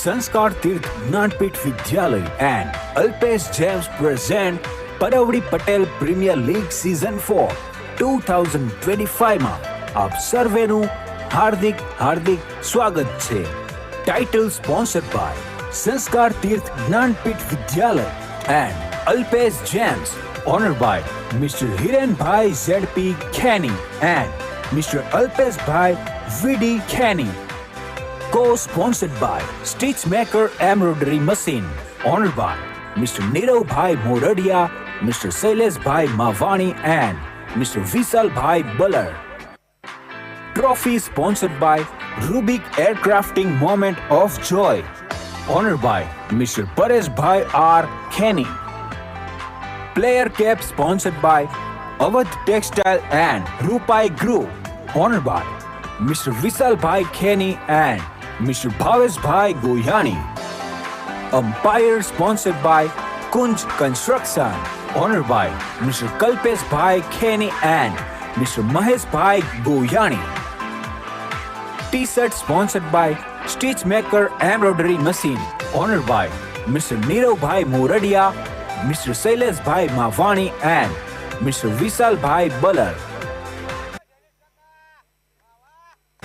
संस्कार Tirth Gyanpeeth Vidyalaya and Alpesh gems present Parvadi Patel premier league season 4 2025 માં આપ સર્વેનું હાર્દિક સ્વાગત છે. Title sponsored by Sanskar Tirth Gyanpeeth Vidyalaya and Alpesh gems, honoured by mister Hirenbhai ZP Kheni and mister Alpeshbhai VD Kheni. Co-sponsored by Stitchmaker Embroidery Machine, honored by Mr. Nirav Bhai Moradia, Mr. Sailesh Bhai Mavani and Mr. Vishal Bhai Balar. Trophy sponsored by Rubik Aircrafting Moment of Joy, honored by Mr. Paresh Bhai R. Kenny. Player cap sponsored by Awadh Textile and Rupai Group, honored by Mr. Vishal Bhai Kenny and Mr. Bhavesh Bhai Goyani. Umpire sponsored by Kunj Construction, honored by Mr. Kalpesh Bhai Kenny and Mr. Mahesh Bhai Goyani. T-shirt sponsored by Stitchmaker Embroidery Machine, honored by Mr. Nirav Bhai Moradia, Mr. Sailesh Bhai Mavani and Mr. Vishal Bhai Balar.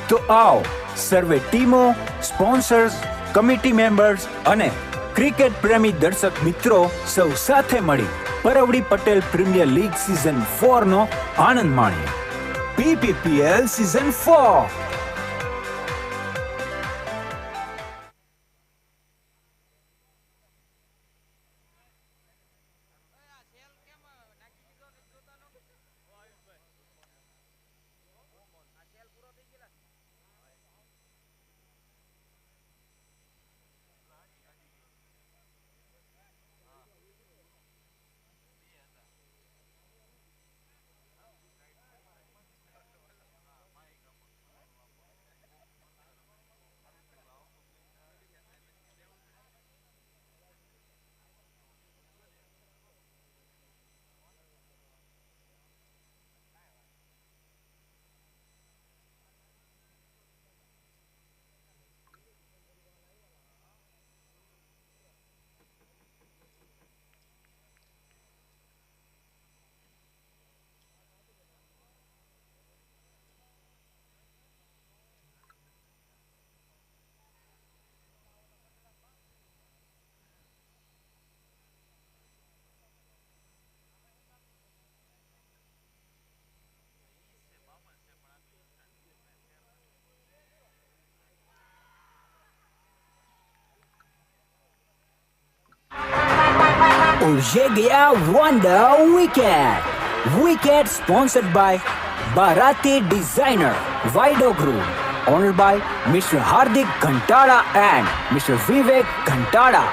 તો આવો સર્વે ટીમો, sponsors, committee members અને cricket પ્રેમી દર્શક મિત્રો સૌ સાથે મળી Parvadi Patel premier league season 4 નો આનંદ માણીએ. PPPL season 4. और ये गया wonder wicket. Wicket sponsored by बाराती designer वाइडो group, honoured by mister Hardik Ghantada and mister Vivek Ghantada.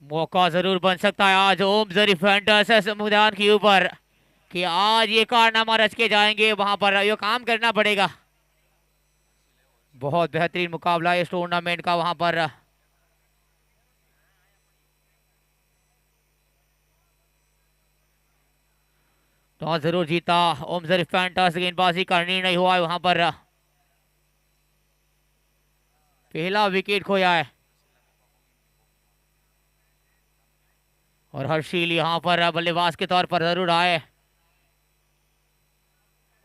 मौका जरूर बन सकता है आज ओम जरी फैंटस मैदान के ऊपर कि आज ये कारनामा रच के जाएंगे. वहां पर ये काम करना पड़ेगा. बहुत बेहतरीन मुकाबला इस टूर्नामेंट का. वहां पर टॉस जरूर जीता ओम जरी फैंटस. गेंदबाजी करनी नहीं हुआ है. वहां पर पहला विकेट खोया है और हर्षील यहाँ पर बल्लेबाज के तौर पर जरूर आए.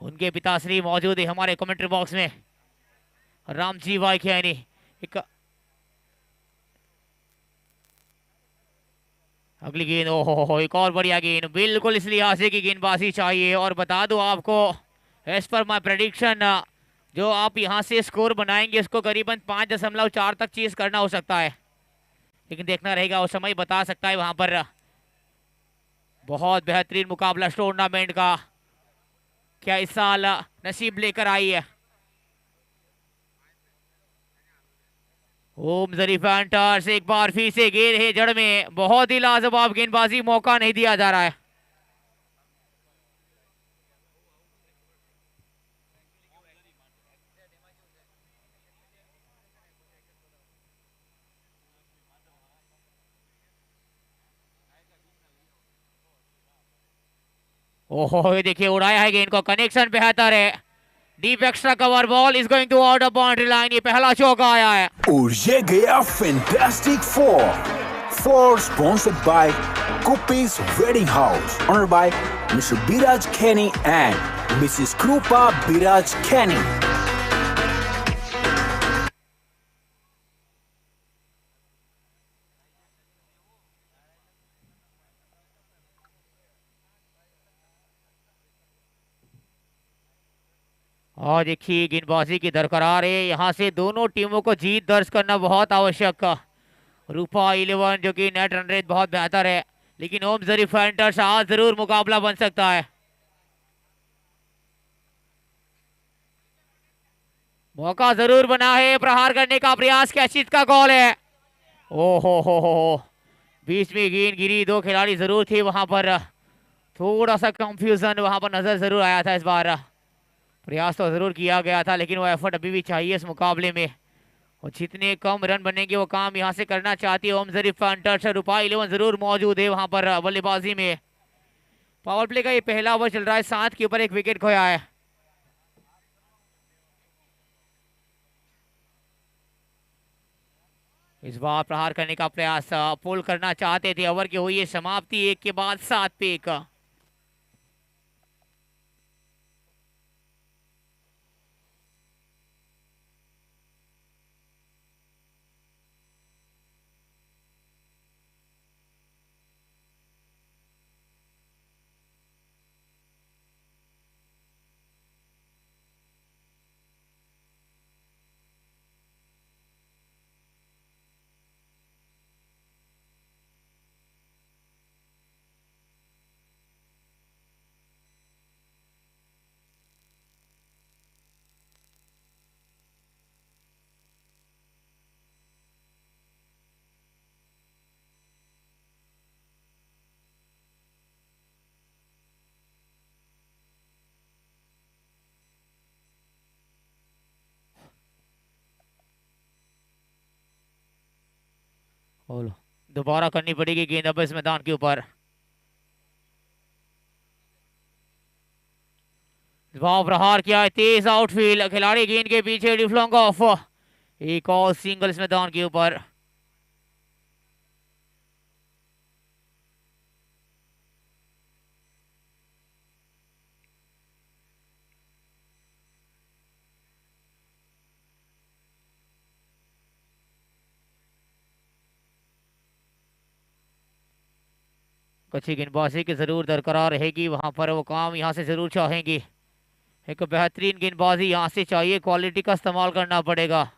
उनके पिताश्री मौजूद है हमारे कमेंट्री बॉक्स में, रामजी भाई खैनी. अगली गेंद, ओहो एक और बढ़िया गेंद. बिल्कुल इस लिहाज से की गेंदबाजी चाहिए. और बता दो आपको एज पर माई प्रेडिक्शन जो आप यहाँ से स्कोर बनाएंगे उसको करीबन 5.4 तक चीज करना हो सकता है, लेकिन देखना रहेगा, वो समय बता सकता है. वहां पर बहुत बेहतरीन मुकाबला टूर्नामेंट का. क्या इस साल नसीब लेकर आई है ओम जरी फैंटस. एक बार फिर से गेंद है जड़ में. बहुत ही लाजवाब गेंदबाजी, मौका नहीं दिया जा रहा है. ओहो, ये देखिए उड़ाया है गेंद को, कनेक्शन बेहतर है। Deep extra cover ball is going to out of boundary line. ये पहला चौका आया है। और ये गया fantastic four sponsored by Kupi's Wedding House, honored by Mr. Biraj Kenny and Mrs. Krupa Biraj Kenny. और देखिए गेंदबाजी की दरकरार है। यहाँ से दोनों टीमों को जीत दर्ज करना बहुत आवश्यक। रूपा 11 जो कि नेट रन रेट बहुत बेहतर है, लेकिन ओम जरीफ फैंटर्स आज जरूर मुकाबला बन सकता है। मौका जरूर बना है, प्रहार करने का प्रयास, कैचित का कॉल है। ओहो हो, बीच में गेंद गिरी, दो खिलाड़ी जरूर थे वहां पर। थोड़ा सा कंफ्यूजन वहां पर नजर जरूर आया था। इस बार प्रयास तो जरूर किया गया था, लेकिन वो एफर्ट अभी भी चाहिए इस मुकाबले में। और जितने कम रन बनेंगे वो काम यहाँ से करना चाहती है ओम जरीफ फैंटर्स। रूपा 11 जरूर मौजूद है वहां पर बल्लेबाजी में। पावर प्ले का ये पहला ओवर चल रहा है, 7 के ऊपर एक विकेट खोया है। इस बार प्रहार करने का प्रयास पुल करना चाहते थे। ओवर की हुई है समाप्ति, 1 के बाद 7 पे 1। दोबारा करनी पड़ेगी गेंद अब इस मैदान के ऊपर। प्रहार किया है, तेज आउटफील्ड, खिलाड़ी गेंद के पीछे, डिफ्लॉन्ग ऑफ। एक और सिंगल इस मैदान के ऊपर। अच्छी गेंदबाजी की जरूर दरकरार रहेगी वहां पर, वो काम यहाँ से जरूर चाहेंगे। एक बेहतरीन गेंदबाजी यहाँ से चाहिए, क्वालिटी का इस्तेमाल करना पड़ेगा।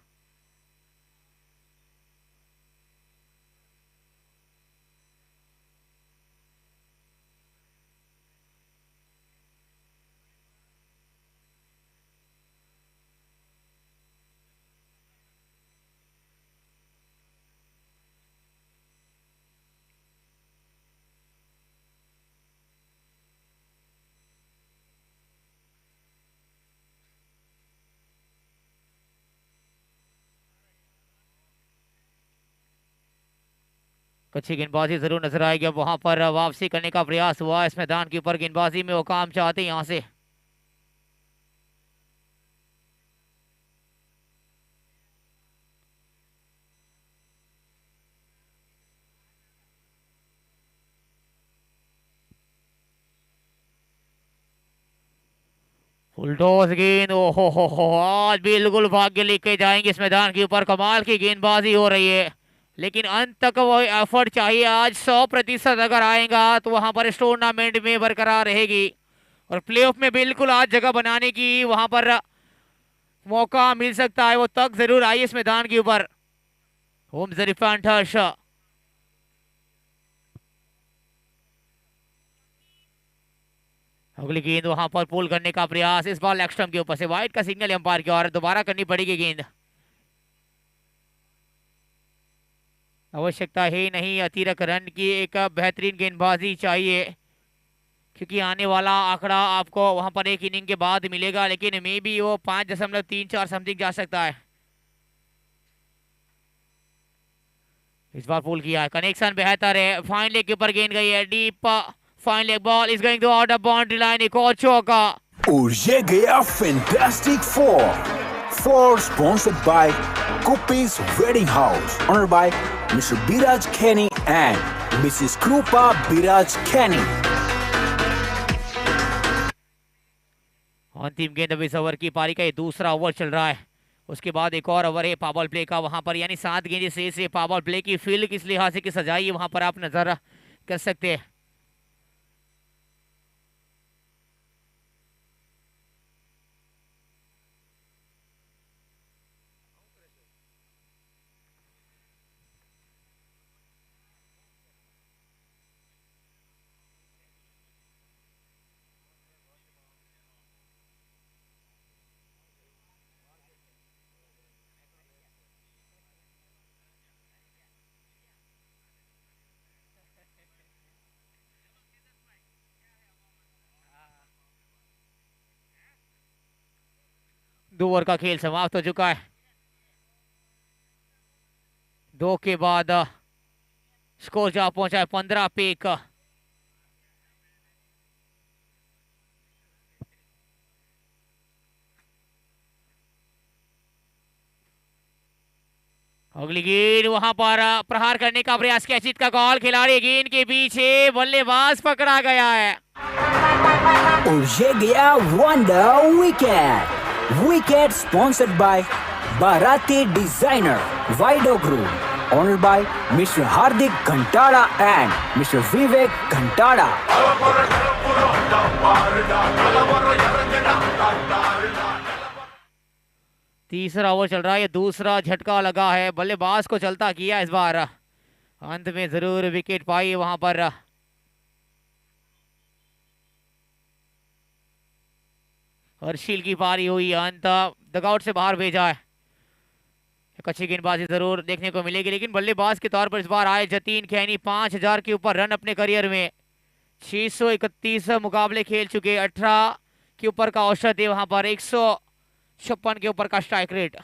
अच्छी गेंदबाजी जरूर नजर आएगी। अब वहां पर वापसी करने का प्रयास हुआ इस मैदान के ऊपर, गेंदबाजी में वो काम चाहते हैं यहाँ से। फुलटॉस गेंद, ओहो हो, आज बिल्कुल भाग्य लेके जाएंगे इस मैदान के ऊपर। कमाल की गेंदबाजी हो रही है, लेकिन अंत तक वो एफर्ट चाहिए। आज 100% अगर आएगा तो वहां पर इस टूर्नामेंट में बरकरार रहेगी और प्लेऑफ में बिल्कुल आज जगह बनाने की वहां पर मौका मिल सकता है। वो तक जरूर आई इस मैदान के ऊपर। होम जरीफ फैंटर्स, अगली गेंद वहां पर पुल करने का प्रयास, इस बार लेग स्टंप के ऊपर से वाइड का सिग्नल अंपायर की ओर, दोबारा करनी पड़ेगी गेंद। आवश्यकता है नहीं अतिरिक्त रन की, एक बेहतरीन गेंदबाजी चाहिए, क्योंकि आने वाला आंकड़ा आपको वहां पर एक इनिंग के बाद मिलेगा, लेकिन मे बी वो 5.34 समथिंग जा सकता है। इस बार पुल किया है, कनेक्शन बेहतर है, फाइन लेग के ऊपर गेंद गई है, deep Fine leg ball is going to out of boundary line. एक और चौका. और ये गया Fantastic Four. Four sponsored by Kupi's Wedding House, honored by Mr. Biraj Kenny and Mrs. Krupa Biraj Kenny. अंतिम गेंद अब इस ओवर की पारी का ये दूसरा ओवर चल रहा है. उसके बाद एक और ओवर है पावर प्ले का वहां पर, यानी 7 गेंदें से पावर प्ले की फील्ड किस लिहाज से की सजाई है वहां पर आप नजर कर सकते हैं. दो ओवर का खेल समाप्त हो चुका है. 2 के बाद स्कोर जा पहुंचा है 15 पे 1. अगली गेंद वहां पर प्रहार करने का प्रयास किया. चित का कॉल. खिलाड़ी गेंद के पीछे, बल्लेबाज पकड़ा गया है. और ये गया wonder wicket. Wicket sponsored by Bharati Designer Wido Group, honored by Mr. Hardik Ghantada and Mr. Vivek Ghantada. तीसरा ओवर चल रहा है. ये दूसरा झटका लगा है. बल्लेबाज को चलता किया इस बार. अंत में जरूर विकेट पाई वहां पर. हर्षिल की पारी हुई. अंत डगआउट से बाहर भेजा है. एक अच्छी गेंदबाजी जरूर देखने को मिलेगी, लेकिन बल्लेबाज के तौर पर इस बार आए जतीन खैनी. 5000 के ऊपर रन अपने करियर में. 631 मुकाबले खेल चुके. 18 के ऊपर का औसत है वहां पर. 156 के ऊपर का स्ट्राइक रेट.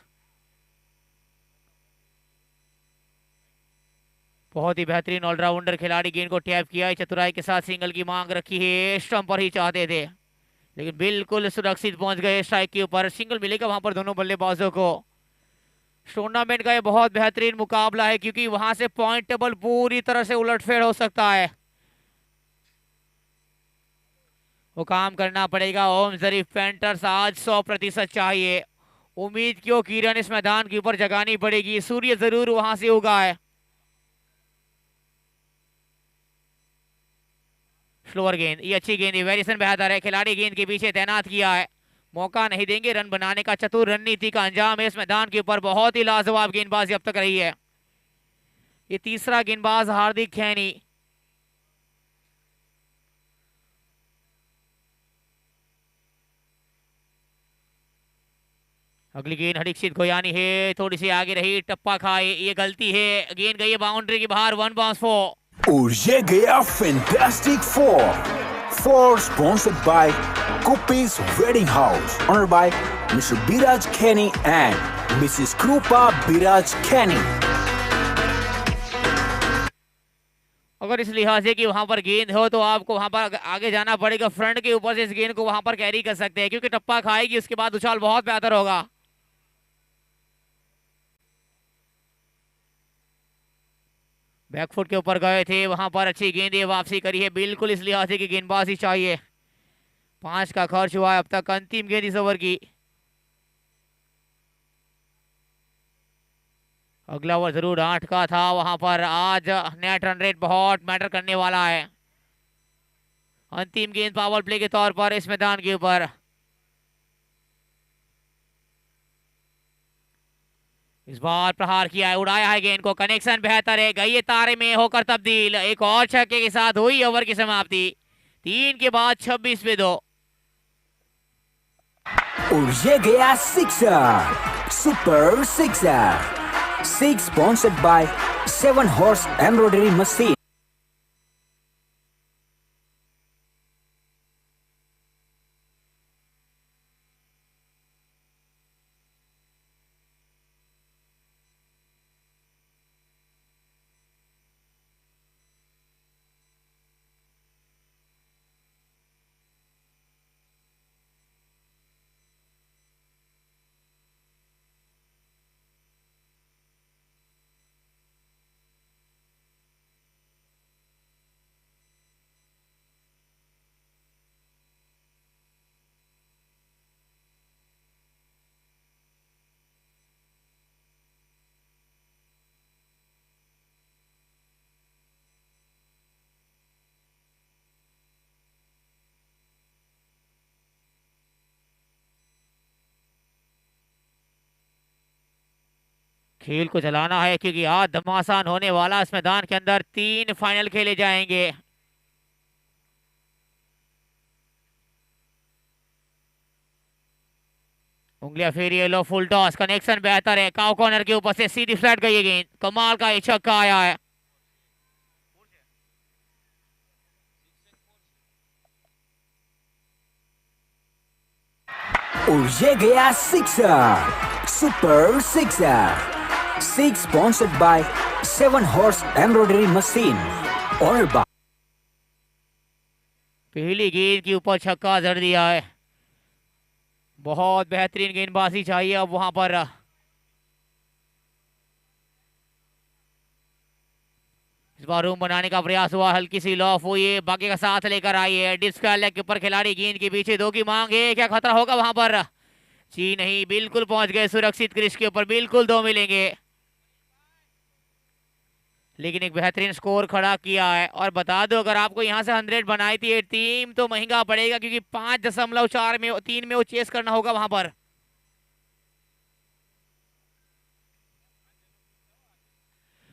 बहुत ही बेहतरीन ऑलराउंडर खिलाड़ी. गेंद को टैप किया है. चतुराई के साथ सिंगल की मांग रखी है. स्टंप पर ही चाहते थे, लेकिन बिल्कुल सुरक्षित पहुंच गए स्ट्राइक के ऊपर. सिंगल मिलेगा वहां पर दोनों बल्लेबाजों को. टूर्नामेंट का ये बहुत बेहतरीन मुकाबला है, क्योंकि वहां से पॉइंट टेबल पूरी तरह से उलटफेर हो सकता है. वो काम करना पड़ेगा. ओम जरीफ पेंटर्स आज 100% चाहिए. उम्मीद क्यों किरण इस मैदान के ऊपर जगानी पड़ेगी. सूर्य जरूर वहां से उगा है. स्लोअर गेंद. ये अच्छी गेंद है. वेरिएशन बेहतर है. खिलाड़ी गेंद के पीछे तैनात किया है. मौका नहीं देंगे रन बनाने का. चतुर रणनीति का अंजाम है इस मैदान के ऊपर. बहुत ही लाजवाब गेंदबाजी अब तक रही है. ये तीसरा गेंदबाज हार्दिक खैनी. अगली गेंद हरीक्षित गोयानी है. थोड़ी सी आगे रही, टप्पा खाए. ये गलती है. गेंद गई है बाउंड्री के बाहर. 1 बाउंस 4. और ये गया Fantastic Four. Four sponsored by Kupi's Wedding House, honored by Mr. Biraj Kenny and Mrs. Krupa Biraj Kenny. अगर इस लिहाज से कि वहां पर गेंद हो तो आपको वहां पर आगे जाना पड़ेगा. फ्रंट के ऊपर से इस गेंद को वहां पर कैरी कर सकते हैं, क्योंकि टप्पा खाएगी उसके बाद उछाल बहुत बेहतर होगा. बैकफुट के ऊपर गए थे, वहां पर अच्छी गेंदें वापसी करी है. बिल्कुल इस लिहाज से कि गेंदबाजी चाहिए. 5 का खर्च हुआ है अब तक. अंतिम गेंद इस ओवर की. अगला ओवर जरूर 8 का था. वहां पर आज नेट रन रेट बहुत मैटर करने वाला है. अंतिम गेंद पावर प्ले के तौर पर इस मैदान के ऊपर. इस बार प्रहार किया है. उड़ाया है गेंद को. कनेक्शन बेहतर है. गई तारे में होकर तब्दील. एक और छक्के के साथ हुई ओवर की समाप्ति. 3 के बाद 26 पे 2. और ये गया sixer. Super sixer. 6 sponsored by 7 Horse Embroidery Machine. खेल को चलाना है क्योंकि आज घमासान होने वाला इस मैदान के अंदर 3 फाइनल खेले जाएंगे। उंगलियां फेरिए लो, फुल टॉस, कनेक्शन बेहतर है, काउ कॉर्नर के ऊपर से सीधी फ्लैट गई है गेंद, कमाल का ये छक्का आया है। और ये गया sixer, super sixer. 6 sponsored by 7 horse embroidery machine और पहली गेंद के ऊपर छक्का जड़ दिया है। बहुत बेहतरीन गेंदबाजी चाहिए अब वहां पर। इस बार रूम बनाने का प्रयास हुआ, हल्की सी लॉफ हुई है, बाकी का साथ लेकर आई है, डिस्क लेग के ऊपर खिलाड़ी, गेंद के पीछे 2 की मांग है, क्या खतरा होगा वहां पर? जी नहीं, बिल्कुल पहुंच गए सुरक्षित क्रिश के ऊपर, बिल्कुल 2 मिलेंगे। लेकिन एक बेहतरीन स्कोर खड़ा किया है। और बता दो, अगर आपको यहां से 100 बनाई थी टीम तो महंगा पड़ेगा, क्योंकि 5.4 में 3 में वो चेस करना होगा वहां पर।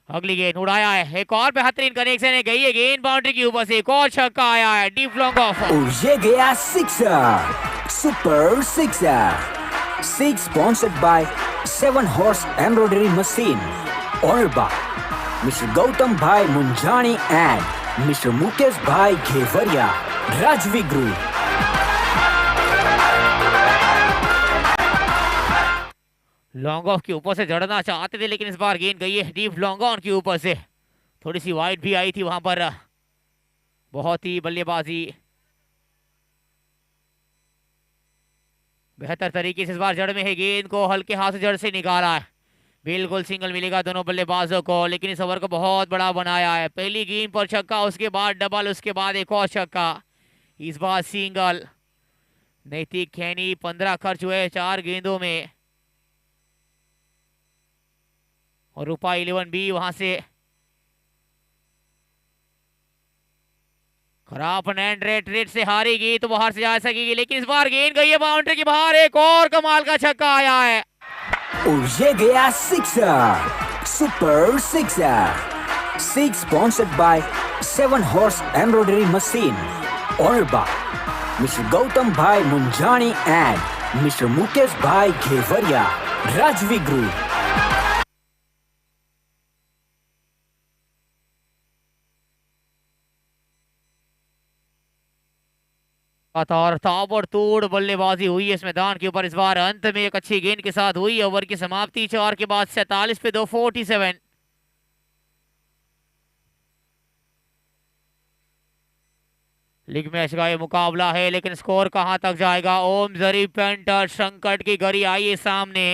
अगली गेंद उड़ाया है, एक और बेहतरीन कनेक्शन है, गई है गेंद बाउंड्री के ऊपर से, एक और छक्का आया है, डीप लॉन्ग ऑफ। और ये गया sixer, super sixer. 6 sponsored by 7 horse embroidery machine और मिस्टर गौतम भाई मुंजानी एंड मिस्टर मुकेश भाई घेवरिया, राजवी ग्रुप। लॉन्ग ऑफ के ऊपर से जड़ना चाहते थे, लेकिन इस बार गेंद गई है डीप लॉन्ग ऑन के ऊपर से, थोड़ी सी वाइड भी आई थी वहां पर। बहुत ही बल्लेबाजी बेहतर तरीके से इस बार जड़ में है, गेंद को हल्के हाथ से जड़ से निकाला है, बिल्कुल सिंगल मिलेगा दोनों बल्लेबाजों को, लेकिन इस ओवर को बहुत बड़ा बनाया है। पहली गेंद पर छक्का, उसके बाद डबल, उसके बाद एक और छक्का, इस बार सिंगल। नैतिक खैनी 15 खर्च हुए 4 गेंदों में, और रूपा 11 भी वहां से खराब रेट से हारेगी तो बाहर से जा सकेगी, लेकिन इस बार गेंद गई है बाउंड्री के बाहर, एक और कमाल का छक्का आया है। और ये गया sixer, super sixer. 6 sponsored by 7 horse embroidery machine और मिस्टर गौतम भाई मुंजानी एंड मिस्टर मुकेश भाई घेवरिया, राजवी ग्रुप। और ताबड़तोड़ बल्लेबाजी हुई है इस मैदान के ऊपर, इस बार अंत में एक अच्छी गेंद के साथ हुई ओवर की समाप्ति, 4 के बाद 47 पे 2, 47। लीग मैच का ये मुकाबला है, लेकिन स्कोर कहां तक जाएगा? ओम जरी पेंटर संकट की घड़ी आई है सामने,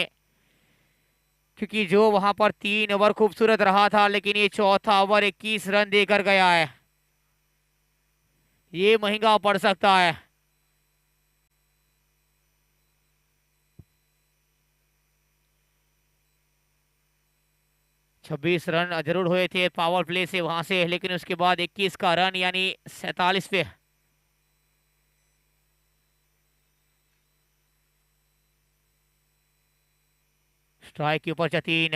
क्योंकि जो वहां पर 3 ओवर खूबसूरत रहा था, लेकिन ये चौथा ओवर 21 रन देकर गया है, ये महंगा पड़ सकता है। छब्बीस रन जरूर हुए थे पावर प्ले से वहां से, लेकिन उसके बाद 21 का रन, यानी 47 पे। स्ट्राइक के ऊपर जतीन,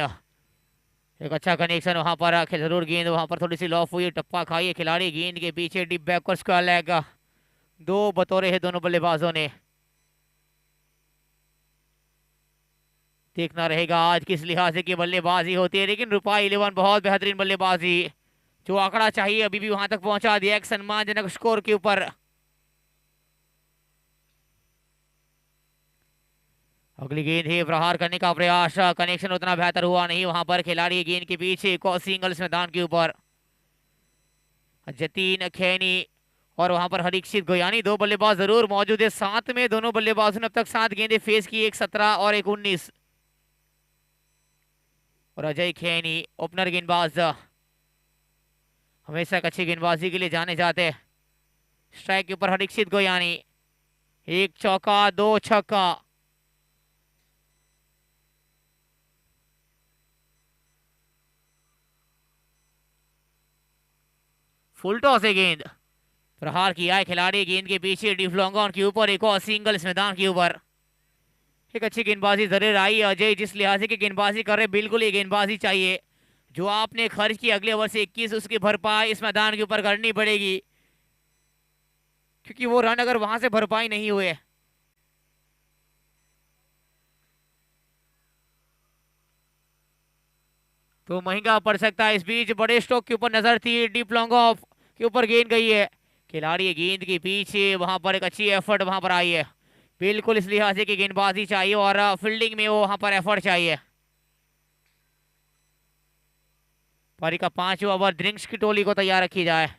एक अच्छा कनेक्शन वहां पर, जरूर गेंद वहां पर थोड़ी सी लॉफ हुई, टप्पा खाई है खिलाड़ी, गेंद के पीछे डिप बैकवर्ड स्क्वायर लेग, 2 बतौरे है दोनों बल्लेबाजों ने। देखना रहेगा आज किस लिहाज से की बल्लेबाजी होती है, लेकिन रूपा 11 बहुत बेहतरीन बल्लेबाजी, जो आंकड़ा चाहिए अभी भी वहां तक पहुंचा दिया एक सम्मानजनक स्कोर के ऊपर। अगली गेंद है, प्रहार करने का प्रयास, कनेक्शन उतना बेहतर हुआ नहीं वहां पर, खिलाड़ी गेंद के पीछे, एक और सिंगल इस मैदान के ऊपर, जतीन खैनी और वहां पर हरीक्षित गोयानी, 2 बल्लेबाज जरूर मौजूद है साथ में। दोनों बल्लेबाजों ने अब तक 7 गेंदें फेस की, एक 17 और एक 19। और अजय खैनी ओपनर गेंदबाज, हमेशा अच्छी गेंदबाजी के लिए जाने जाते। स्ट्राइक के ऊपर हरीक्षित गोयानी, 1 चौका 2 छक्का। फुल टॉस है गेंद, प्रहार किया है खिलाड़ी, गेंद के पीछे डिप लॉन्ग ऑन के ऊपर, एक और सिंगल इस मैदान के ऊपर, एक अच्छी गेंदबाजी जरूर आई अजय, जिस लिहाज से कि गेंदबाजी कर रहे बिल्कुल ये गेंदबाजी चाहिए। जो आपने खर्च की अगले ओवर से 21 उसकी भरपाई इस मैदान के ऊपर करनी पड़ेगी, क्योंकि वो रन अगर वहां से भरपाई नहीं हुए तो महंगा पड़ सकता है। इस बीच बड़े स्ट्रोक के ऊपर नजर थी, डीप लॉन्ग ऑफ के ऊपर गेंद गई है, खिलाड़ी गेंद के पीछे, वहां पर एक अच्छी एफर्ट वहां पर आई है। बिल्कुल इस लिहाज से कि गेंदबाजी चाहिए और फील्डिंग में वो वहां पर एफर्ट चाहिए। पारी का 5वां ओवर, ड्रिंक्स की टोली को तैयार रखी जाए।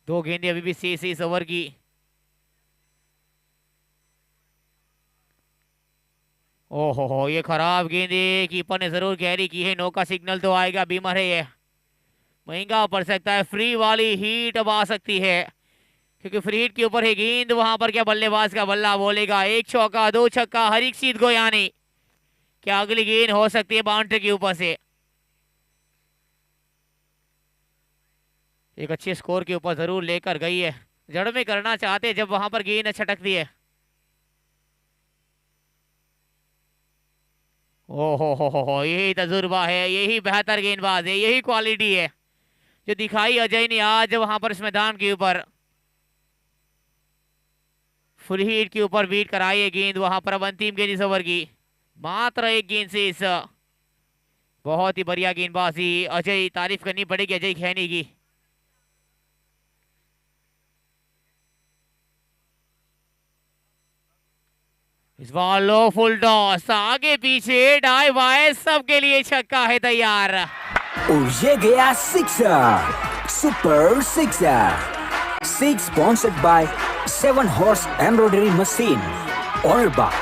दो गेंदें अभी भी शेष इस ओवर की। ओहो हो, ये खराब गेंदे, कीपर ने जरूर कैरी की है, नो का सिग्नल तो आएगा, बीमर है ये, महंगा पड़ सकता है। फ्री वाली हीट अब आ सकती है, क्योंकि फ्री हिट के ऊपर है गेंद, वहां पर क्या बल्लेबाज का बल्ला बोलेगा। एक चौका, दो छक्का, हरीक्षित गोयानी, क्या अगली गेंद हो सकती है बाउंड्री के ऊपर से। एक अच्छे स्कोर के ऊपर जरूर लेकर गई है, जड़ में करना चाहते जब वहां पर गेंद छटकती है। ओहो हो, यही तजुर्बा है, यही बेहतर गेंदबाज है, यही क्वालिटी है जो दिखाई अजय ने आज वहां पर इस मैदान के ऊपर। फुल हीट के ऊपर बीट कराई है गेंद, वहां पर अब अंतिम गेंद इस ओवर की, मात्र एक गेंद से इस। बहुत ही बढ़िया गेंदबाजी अजय, तारीफ करनी पड़ेगी अजय खैनी की। इस बार लो फुल टॉस, आगे पीछे दाएं बाएं सबके लिए छक्का है तैयार। और ये गया sixer, super sixer. Six sponsored by 7 Horse Embroidery Machine, owned by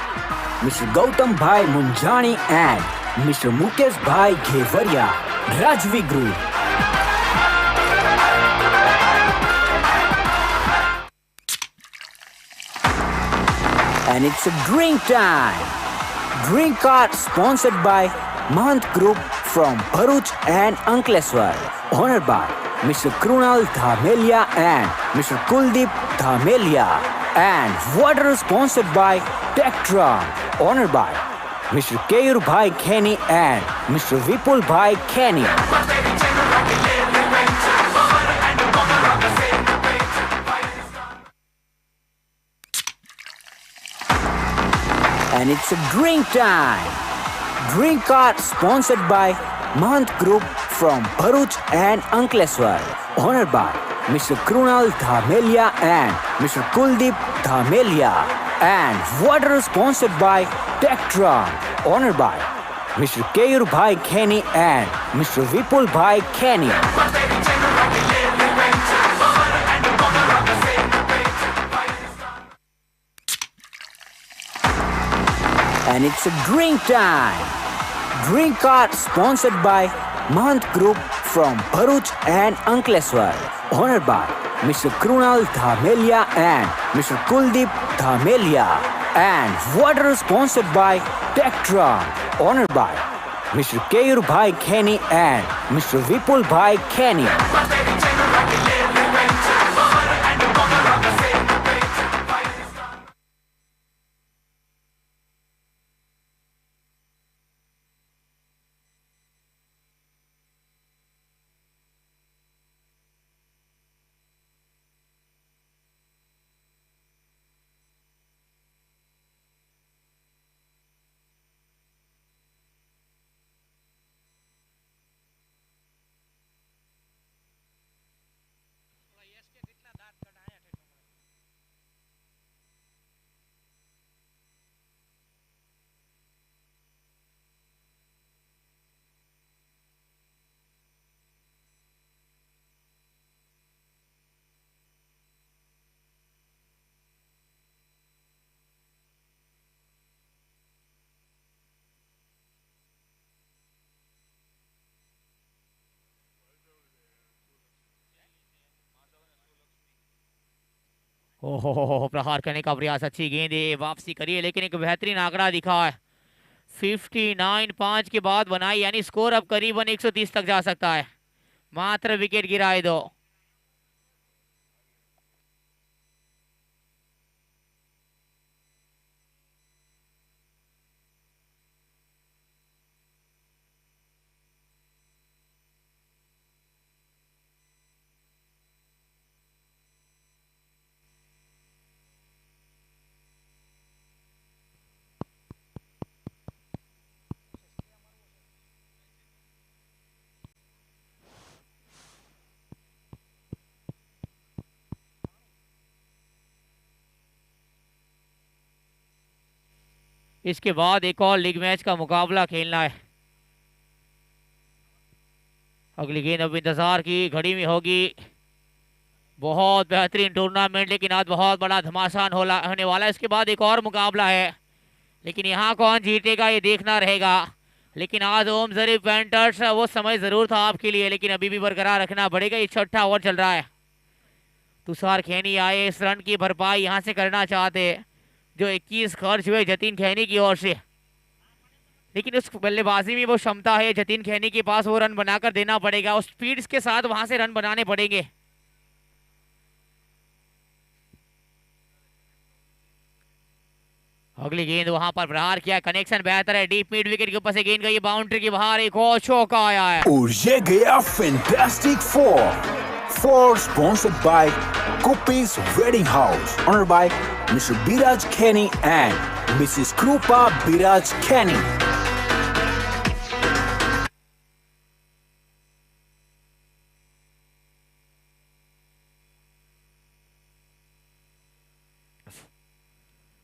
Mr. Gautam Bhai Munjani and Mr. Mukesh Bhai Ghevaria, Rajvi Group. And it's a drink time. Drink card sponsored by Mahant Group from Bharuch and Ankleshwar, honored by Mr. Krunal Dhamelia and Mr. Kuldeep Dhamelia. And water sponsored by Tectron, honored by Mr. Keyur Bhai Kenny and Mr. Vipul Bhai Kenny. And it's a drink time. Drink card sponsored by Mahant Group from Bharuch and Ankleshwar, honored by Mr. Krunal Dhamelia and Mr. Kuldeep Dhamelia. And water sponsored by Tectron, honored by Mr. Keyur Bhai Kenny and Mr. Vipul Bhai Kenny. And it's a drink time. Drink card sponsored by Mahant Group from Bharuch and Ankleshwar, honored by Mr. Krunal Dhamelia and Mr. Kuldeep Dhamelia. And water sponsored by Tectron, honored by Mr. Keyur Bhai Kenny and Mr. Vipul Bhai Kenny. ओहो, प्रहार करने का प्रयास, अच्छी गेंद है, वापसी करिए, लेकिन एक बेहतरीन आंकड़ा दिखा है। 59 5 के बाद बनाई, यानी स्कोर अब करीबन 130 तक जा सकता है। मात्र विकेट गिराए दो। इसके बाद एक और लीग मैच का मुकाबला खेलना है। अगली गेंद अब इंतजार की घड़ी में होगी। बहुत बेहतरीन टूर्नामेंट, लेकिन आज बहुत बड़ा घमासान होने वाला है। इसके बाद एक और मुकाबला है, लेकिन यहाँ कौन जीतेगा ये देखना रहेगा। लेकिन आज ओम जरीफ पेंटर्स, वो समय जरूर था आपके लिए, लेकिन अभी भी बरकरार रखना पड़ेगा। ये छठा ओवर चल रहा है। तुषार खैनी आए इस रन की भरपाई यहाँ से करना चाहते, जो 21 खर्च हुए जतीन खैनी की ओर से, लेकिन उस बल्लेबाजी में वो क्षमता है जतीन खैनी के पास, वो रन बनाकर देना पड़ेगा। उस स्पीड के साथ वहां से रन बनाने पड़ेंगे। अगली गेंद वहां पर प्रहार किया, कनेक्शन बेहतर है, डीप मिड विकेट के ऊपर से गेंद गई बाउंड्री की बाहर, एक और चौका आया है। और ये गया fantastic four sponsored by Kupi's Wedding House, honored by Mr. Biraj Kenny and Mrs. Krupa Biraj Kenny.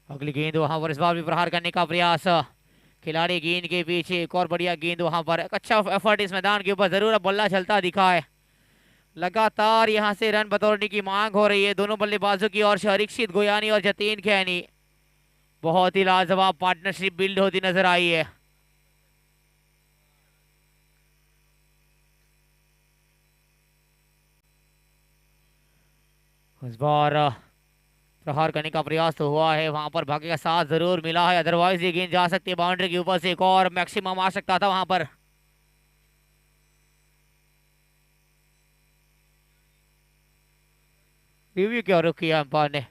अगली गेंद वहां पर इस बार भी प्रहार करने का प्रयास, खिलाड़ी गेंद के पीछे, एक और बढ़िया गेंद वहां पर, अच्छा एफर्ट इस मैदान के ऊपर जरूर अब बल्ला चलता दिखा है। लगातार यहां से रन बतौरने की मांग हो रही है दोनों बल्लेबाजों की ओर से, हरीक्षित गोयानी और जतीन खैनी। बहुत ही लाजवाब पार्टनरशिप बिल्ड होती नजर आई है। इस बार प्रहार करने का प्रयास तो हुआ है, वहां पर भाग्य का साथ जरूर मिला है, अदरवाइज ये गेंद जा सकती है बाउंड्री के ऊपर से, एक और मैक्सिमम आ सकता था वहां पर। रिव्यू क्या रुक किया अंपायर ने।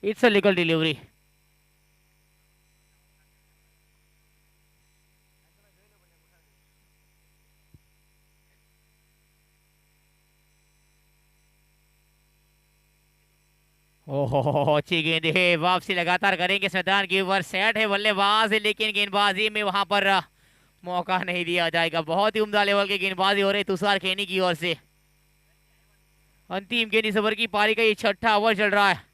It's a legal delivery. ओहो अच्छी गेंद है, वापसी लगातार करेंगे इस मैदान के ऊपर, सेट है बल्लेबाज, लेकिन गेंदबाजी में वहां पर मौका नहीं दिया जाएगा। बहुत ही उम्दा लेवल की गेंदबाजी हो रही तुषार खैनी की ओर से। अंतिम गेंद इस ओवर की पारी का ये छठा ओवर चल रहा है।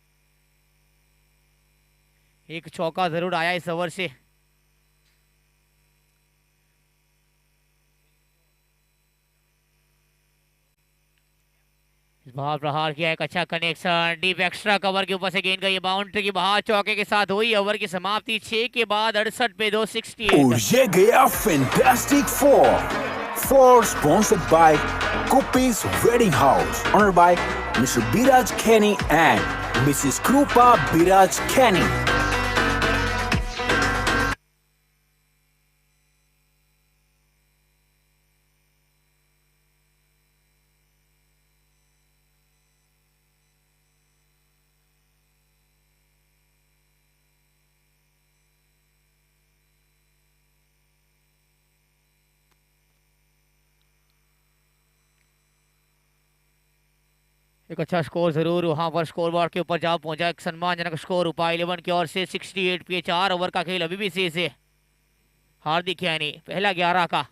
एक चौका जरूर आया इस ओवर से। इस बार प्रहार किया, एक अच्छा कनेक्शन, डीप एक्स्ट्रा कवर के ऊपर से गेंद गई बाउंड्री की बाहर, चौके के साथ हुई ओवर की समाप्ति 6 के बाद 68 पे 268। और ये गया fantastic four sponsored by Kupi's Wedding House, honored by Mr. Biraj Kenny and Mrs. Krupa Biraj Kenny. एक अच्छा स्कोर जरूर वहां पर स्कोर बोर्ड के ऊपर जा पहुंचा, एक सम्मानजनक स्कोर उपा 11 की ओर से 68 पे 4 ओवर का खेल अभी भी शेष है। हार्दिक यानी पहला 11 का,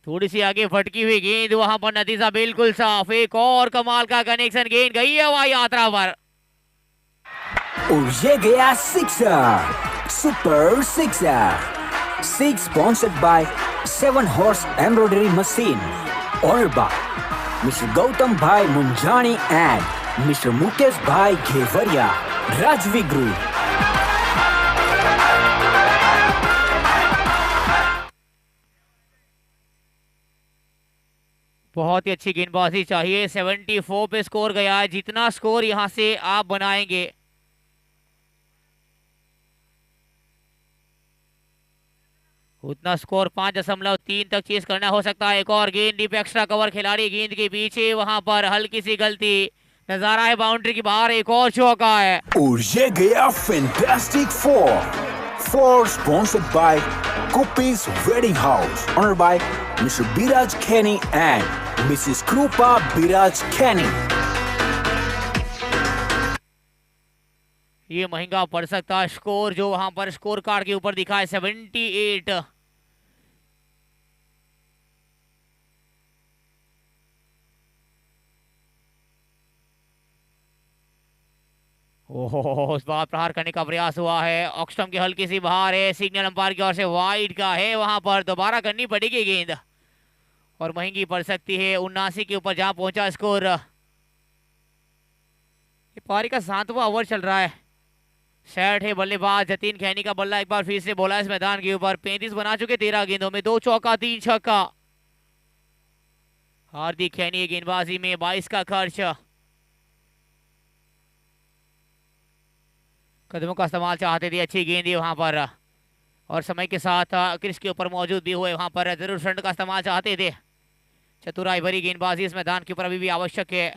थोड़ी सी आगे फटकी हुई गेंद, वहां पर नतीजा बिल्कुल साफ, एक और कमाल का कनेक्शन, गेंद गई है हवाई यात्रा पर। और ये गया sixer, super sixer, 6 sponsored by 7 Horse Embroidery Machine, honored by Mr. Gautam Bhai Munjani and Mr. Mukesh Bhai Ghevaria, Rajvi Group. बहुत ही अच्छी गेंदबाजी चाहिए। 74 पे स्कोर गया है। जितना स्कोर यहां से आप बनाएंगे उतना स्कोर 5.3 तक चेस करना हो सकता है। एक और गेंद डीप एक्स्ट्रा कवर, खिलाड़ी गेंद के पीछे, वहां पर हल्की सी गलती, नजारा है बाउंड्री की बाहर। एक और चौका है और ये गया fantastic four sponsored by Kupi's Wedding House, honored by Mr. Biraj Kenny and Mrs. Krupa Biraj Kenny. ये महंगा पड़ सकता है स्कोर जो वहां पर स्कोर कार्ड के ऊपर दिखा है 78। ओहो, इस बार प्रहार करने का प्रयास हुआ है। ऑक्स्टम की हल्की सी बाहर है, सिग्नल अंपायर की ओर से वाइड का है। वहां पर दोबारा करनी पड़ेगी गेंद और महंगी पड़ सकती है। 79 के ऊपर जहां पहुंचा स्कोर। ये पारी का 7वां ओवर चल रहा है। सेट है बल्लेबाज जतीन खैनी का बल्ला एक बार फिर से बोला इस मैदान के ऊपर। 35 बना चुके 13 गेंदों में, 2 चौका 3 छक्का। हार्दिक खैनी गेंदबाजी में 22 का खर्च। कदमों का इस्तेमाल चाहते थे, अच्छी गेंद है वहां पर और समय के साथ क्रिस के ऊपर मौजूद भी हुए। वहां पर जरूर फ्रंट का इस्तेमाल चाहते थे। चतुराई भरी गेंदबाजी इस मैदान के ऊपर अभी भी आवश्यक है,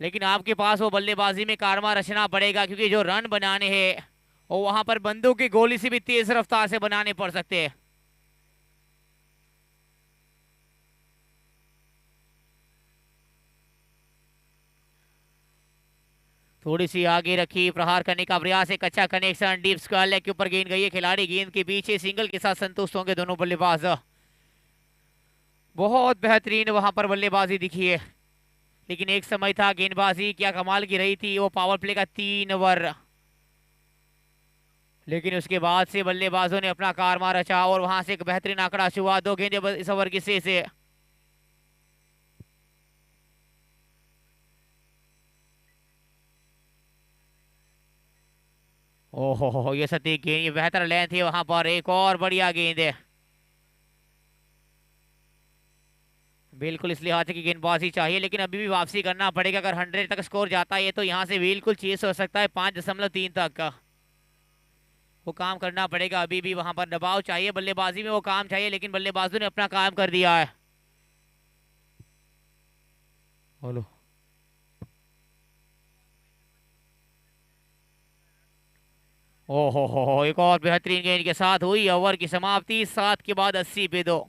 लेकिन आपके पास वो बल्लेबाजी में कारवा रचना पड़ेगा क्योंकि जो रन बनाने हैं वो वहां पर बंदूक की गोली से भी तेज रफ्तार से बनाने पड़ सकते हैं। थोड़ी सी आगे रखी, प्रहार करने का प्रयास, एक अच्छा कनेक्शन, डीप स्क्वायर लेग के ऊपर गेंद गई है। खिलाड़ी गेंद के पीछे, सिंगल के साथ संतुष्ट होंगे दोनों बल्लेबाज। बहुत बेहतरीन वहां पर बल्लेबाजी दिखी है, लेकिन एक समय था गेंदबाजी क्या कमाल की रही थी। वो पावर प्ले का 3 ओवर, लेकिन उसके बाद से बल्लेबाजों ने अपना कारनामा रचा और वहां से एक बेहतरीन आंकड़ा छुआ। 2 गेंदें इस ओवर की से ओहो, ये सटीक गेंद, ये बेहतर लेंथ है वहां पर। एक और बढ़िया गेंद है, बिल्कुल इस लिहाज की गेंदबाजी चाहिए, लेकिन अभी भी वापसी करना पड़ेगा। अगर 100 तक स्कोर जाता है तो यहाँ से बिल्कुल चेस हो सकता है 5.3 तक का। वो काम करना पड़ेगा, अभी भी वहां पर दबाव चाहिए बल्लेबाजी में, वो काम चाहिए, लेकिन बल्लेबाजों ने अपना काम कर दिया है। बोलो ओहो, एक और बेहतरीन गेंद के साथ हुई ओवर की समाप्ति। 7 के बाद 80 पे 2।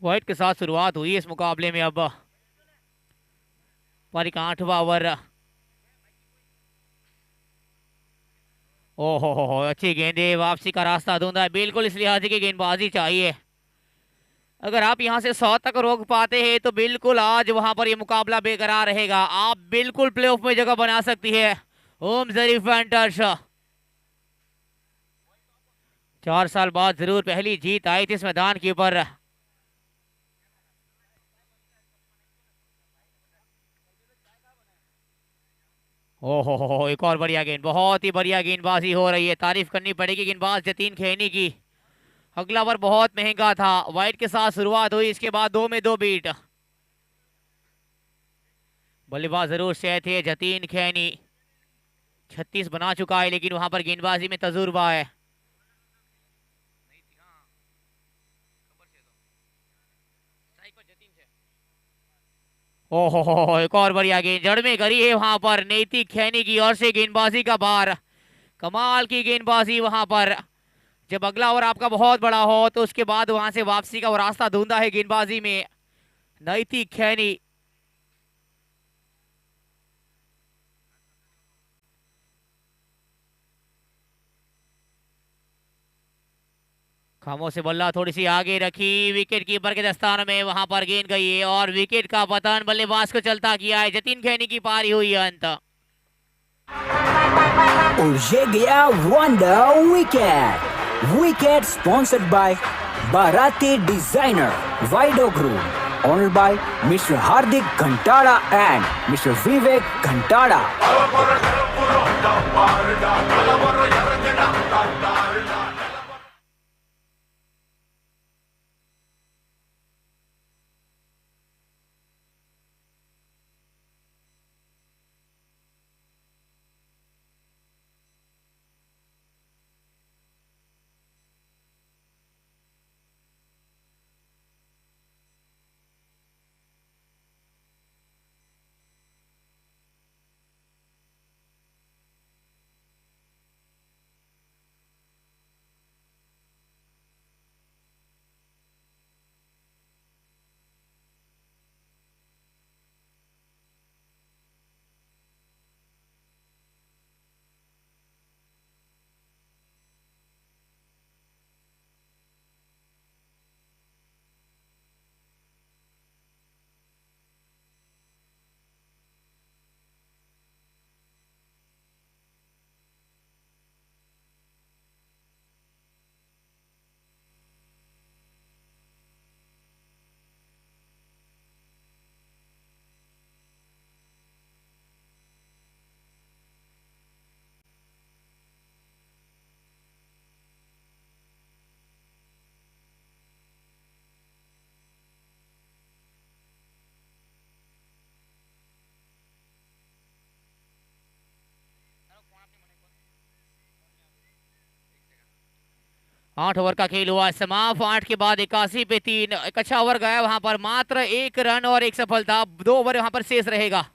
व्हाइट के साथ शुरुआत हुई इस मुकाबले में। अब पारी का 8वां ओवर। ओहो, अच्छी गेंदे, वापसी का रास्ता ढूंढा है, बिल्कुल इस लिहाज की गेंदबाजी चाहिए। अगर आप यहां से 100 तक रोक पाते हैं तो बिल्कुल आज वहां पर ये मुकाबला बेकरार रहेगा। आप बिल्कुल प्लेऑफ में जगह बना सकती है ओम जरीफ फैंटर्स। 4 साल बाद जरूर पहली जीत आई थी इस मैदान के ऊपर। ओहो, एक और बढ़िया गेंद, बहुत ही बढ़िया गेंदबाजी हो रही है। तारीफ करनी पड़ेगी गेंदबाज जतीन खैनी की। अगला ओवर बहुत महंगा था। वाइट के साथ शुरुआत हुई, इसके बाद 2 में 2 बीट। बल्लेबाज जरूर सही थे जतीन खैनी, 36 बना चुका है लेकिन वहां पर गेंदबाजी में तजुर्बा है। ओहो, एक और बढ़िया गेंद जड़ में करी है वहां पर नैतिक खैनी की ओर से, गेंदबाजी का बार, कमाल की गेंदबाजी वहां पर। जब अगला ओवर आपका बहुत बड़ा हो तो उसके बाद वहां से वापसी का वो रास्ता ढूंढा है गेंदबाजी में नैतिक खैनी। खामोश से बल्ला थोड़ी सी आगे रखी, विकेट कीपर के दस्तान में वहां पर गेंद गई है और विकेट का पतन बल्लेबाज को चलता किया है। जतीन खैनी की पारी हुई है अंत। और ये गया wonder wicket. Wicket sponsored by बाराती designer वाइडो group, honoured by mister Hardik Ghantada and mister Vivek Ghantada. आठ ओवर का खेल हुआ समाप्त। 8 के बाद 81 पे 3, एक अच्छा ओवर गया वहां पर, मात्र 1 रन और 1 सफलता, 2 ओवर वहां पर शेष रहेगा।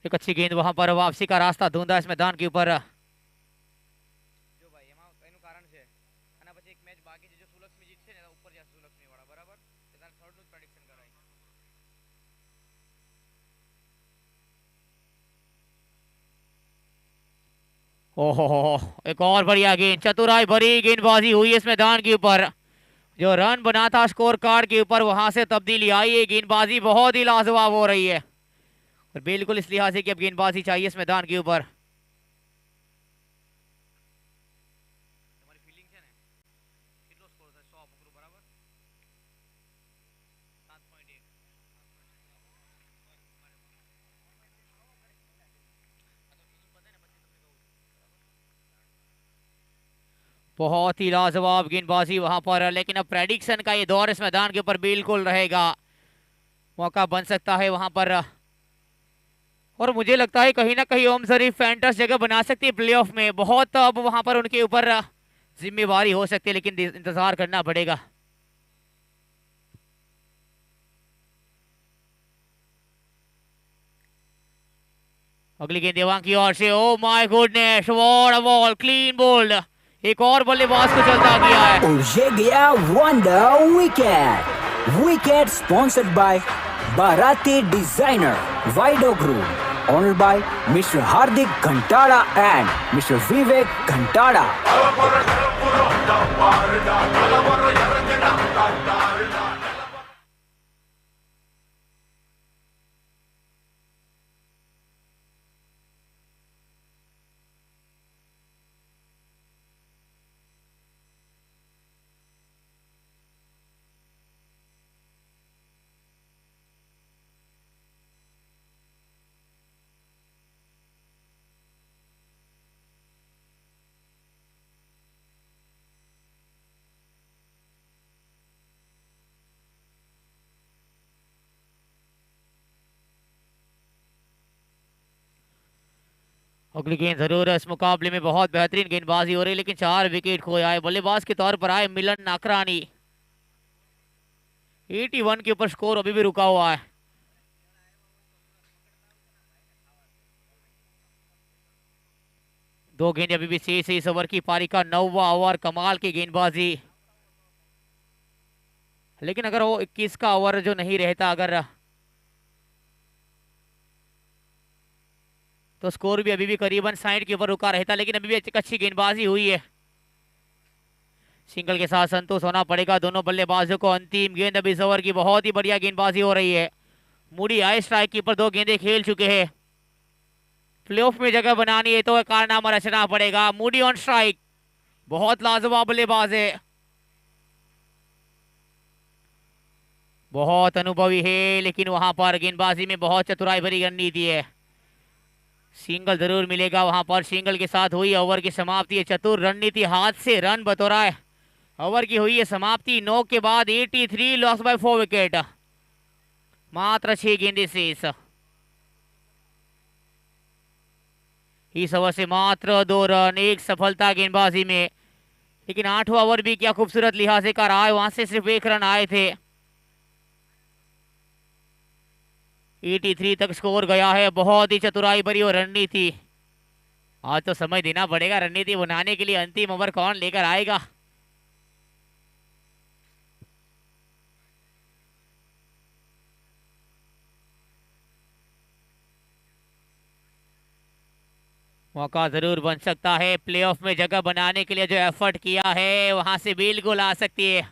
एक अच्छी गेंद वहां पर, वापसी का रास्ता ढूंढा इस मैदान के ऊपर। ओहो, एक और बढ़िया गेंद, चतुराई भरी गेंदबाजी हुई इस मैदान के ऊपर। जो रन बना था स्कोर कार्ड के ऊपर, वहां से तब्दीली आई है। गेंदबाजी बहुत ही लाजवाब हो रही है और बिल्कुल इस लिहाज से कि अब गेंदबाजी चाहिए इस मैदान के ऊपर। बहुत ही लाजवाब गेंदबाजी वहां पर, लेकिन अब प्रेडिक्शन का ये दौर इस मैदान के ऊपर बिल्कुल रहेगा। मौका बन सकता है वहां पर और मुझे लगता है कहीं ना कहीं ओम शरीफ फैंटस जगह बना सकती है प्लेऑफ में। बहुत अब वहां पर उनके ऊपर जिम्मेवारी हो सकती है, लेकिन इंतजार करना पड़ेगा। अगली गेंद देवांग की ओर से, oh my goodness, what a ball, clean bowled. एक और बल्लेबाज को चलता किया है और ये गया wonder wicket. Wicket sponsored by Bharati Designer, Vido Group, owned by Mr. Hardik Ghantada and Mr. Vivek Ghantada. अगली गेंद जरूर इस मुकाबले में बहुत बेहतरीन गेंदबाजी हो रही है, लेकिन 4 विकेट खोया है। बल्लेबाज के तौर पर आए मिलन नाकरानी। 81 के ऊपर स्कोर अभी भी रुका हुआ है। दो गेंद अभी भी शेष है इस ओवर की पारी का। 9वां ओवर, कमाल की गेंदबाजी। लेकिन अगर वो 21 का ओवर जो नहीं रहता अगर, तो स्कोर भी अभी भी करीबन 60 के ऊपर रुका रहता। लेकिन अभी भी एक अच्छी गेंदबाजी हुई है। सिंगल के साथ संतोष होना पड़ेगा दोनों बल्लेबाजों को। अंतिम गेंद अभी इस ओवर की, बहुत ही बढ़िया गेंदबाजी हो रही है। मूडी हाई स्ट्राइक के ऊपर 2 गेंदें खेल चुके हैं। प्लेऑफ में जगह बनानी है तो कारनामा रचना पड़ेगा। मूडी ऑन स्ट्राइक, बहुत लाजवाब बल्लेबाज है, बहुत अनुभवी है, लेकिन वहां पर गेंदबाजी में बहुत चतुराई भरी रणनीति है। सिंगल जरूर मिलेगा वहां पर। सिंगल के साथ हुई ओवर की समाप्ति है। चतुर रणनीति, हाथ से रन बतौरा है। ओवर की हुई है समाप्ति। 9 के बाद 83, लॉस बाय 4 विकेट। मात्र 6 गेंदे शेष। इस ओवर से मात्र 2 रन, एक सफलता गेंदबाजी में। लेकिन 8वां ओवर भी क्या खूबसूरत लिहाजे का रहा है। वहां से सिर्फ 1 रन आए थे। 83 तक स्कोर गया है। बहुत ही चतुराई भरी और रणनीति। आज तो समय देना पड़ेगा रणनीति बनाने के लिए। अंतिम ओवर कौन लेकर आएगा। मौका जरूर बन सकता है। प्लेऑफ में जगह बनाने के लिए जो एफर्ट किया है वहां से बिल्कुल आ सकती है।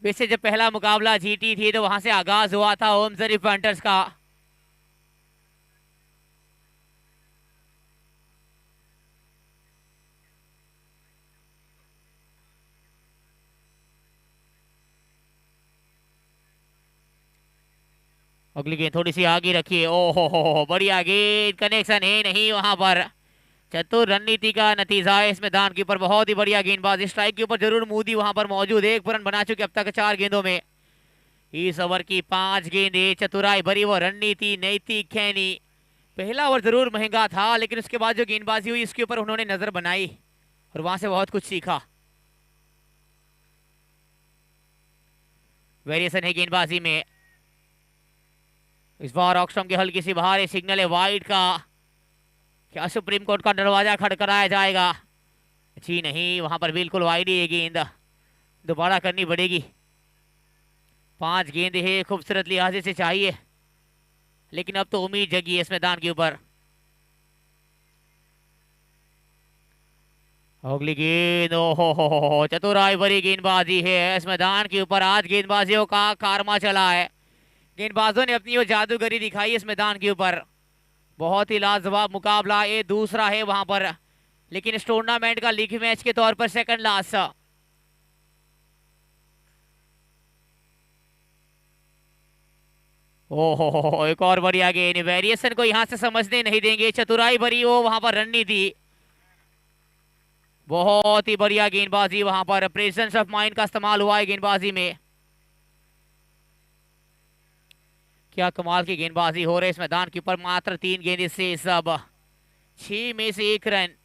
वैसे जब पहला मुकाबला जीती थी तो वहां से आगाज हुआ था होम शरीफ हंटर्स का। अगली गेंद थोड़ी सी आगे रखिए। ओहो, बढ़िया गेंद, कनेक्शन है नहीं वहां पर। चतुर रणनीति का नतीजा है इस मैदान के ऊपर। बहुत ही बढ़िया गेंदबाजी। स्ट्राइक के ऊपर जरूर मोदी वहां पर मौजूद है। 1 रन बना चुके अब तक 4 गेंदों में। इस ओवर की 5 गेंदें, चतुराई भरी वो रणनीति, नैतिक खैनी। पहला ओवर जरूर महंगा था, लेकिन उसके बाद जो गेंदबाजी हुई इसके ऊपर उन्होंने नजर बनाई और वहां से बहुत कुछ सीखा। वेरिएशन है गेंदबाजी में। इस बार ऑक्स्ट्रॉम की हल्की सी बाहर है। सिग्नल है वाइड का। क्या सुप्रीम कोर्ट का दरवाजा खड़खड़ाया जाएगा? जी नहीं, वहां पर बिल्कुल वाइड ही है गेंद। दोबारा करनी पड़ेगी। 5 गेंद है, खूबसूरत लिहाजे से चाहिए, लेकिन अब तो उम्मीद जगी है इस मैदान के ऊपर। अगली गेंद, ओहो, चतुराई भरी गेंदबाजी है इस मैदान के ऊपर। आज गेंदबाजियों का कारमा चला है। गेंदबाजों ने अपनी वो जादूगरी दिखाई इस मैदान के ऊपर। बहुत ही लाजवाब मुकाबला। ये दूसरा है वहां पर, लेकिन इस टूर्नामेंट का लीग मैच के तौर पर सेकंड लास्ट। ओहो, एक और बढ़िया गेंद। वेरिएशन को यहां से समझने नहीं देंगे। चतुराई भरी वो वहां पर रणनीति। बहुत ही बढ़िया गेंदबाजी वहां पर। प्रेजेंस ऑफ माइंड का इस्तेमाल हुआ है गेंदबाजी में। क्या कमाल की गेंदबाजी हो रही है इस मैदान के ऊपर। मात्र 3 गेंदें से सब 6 में से 1 रन।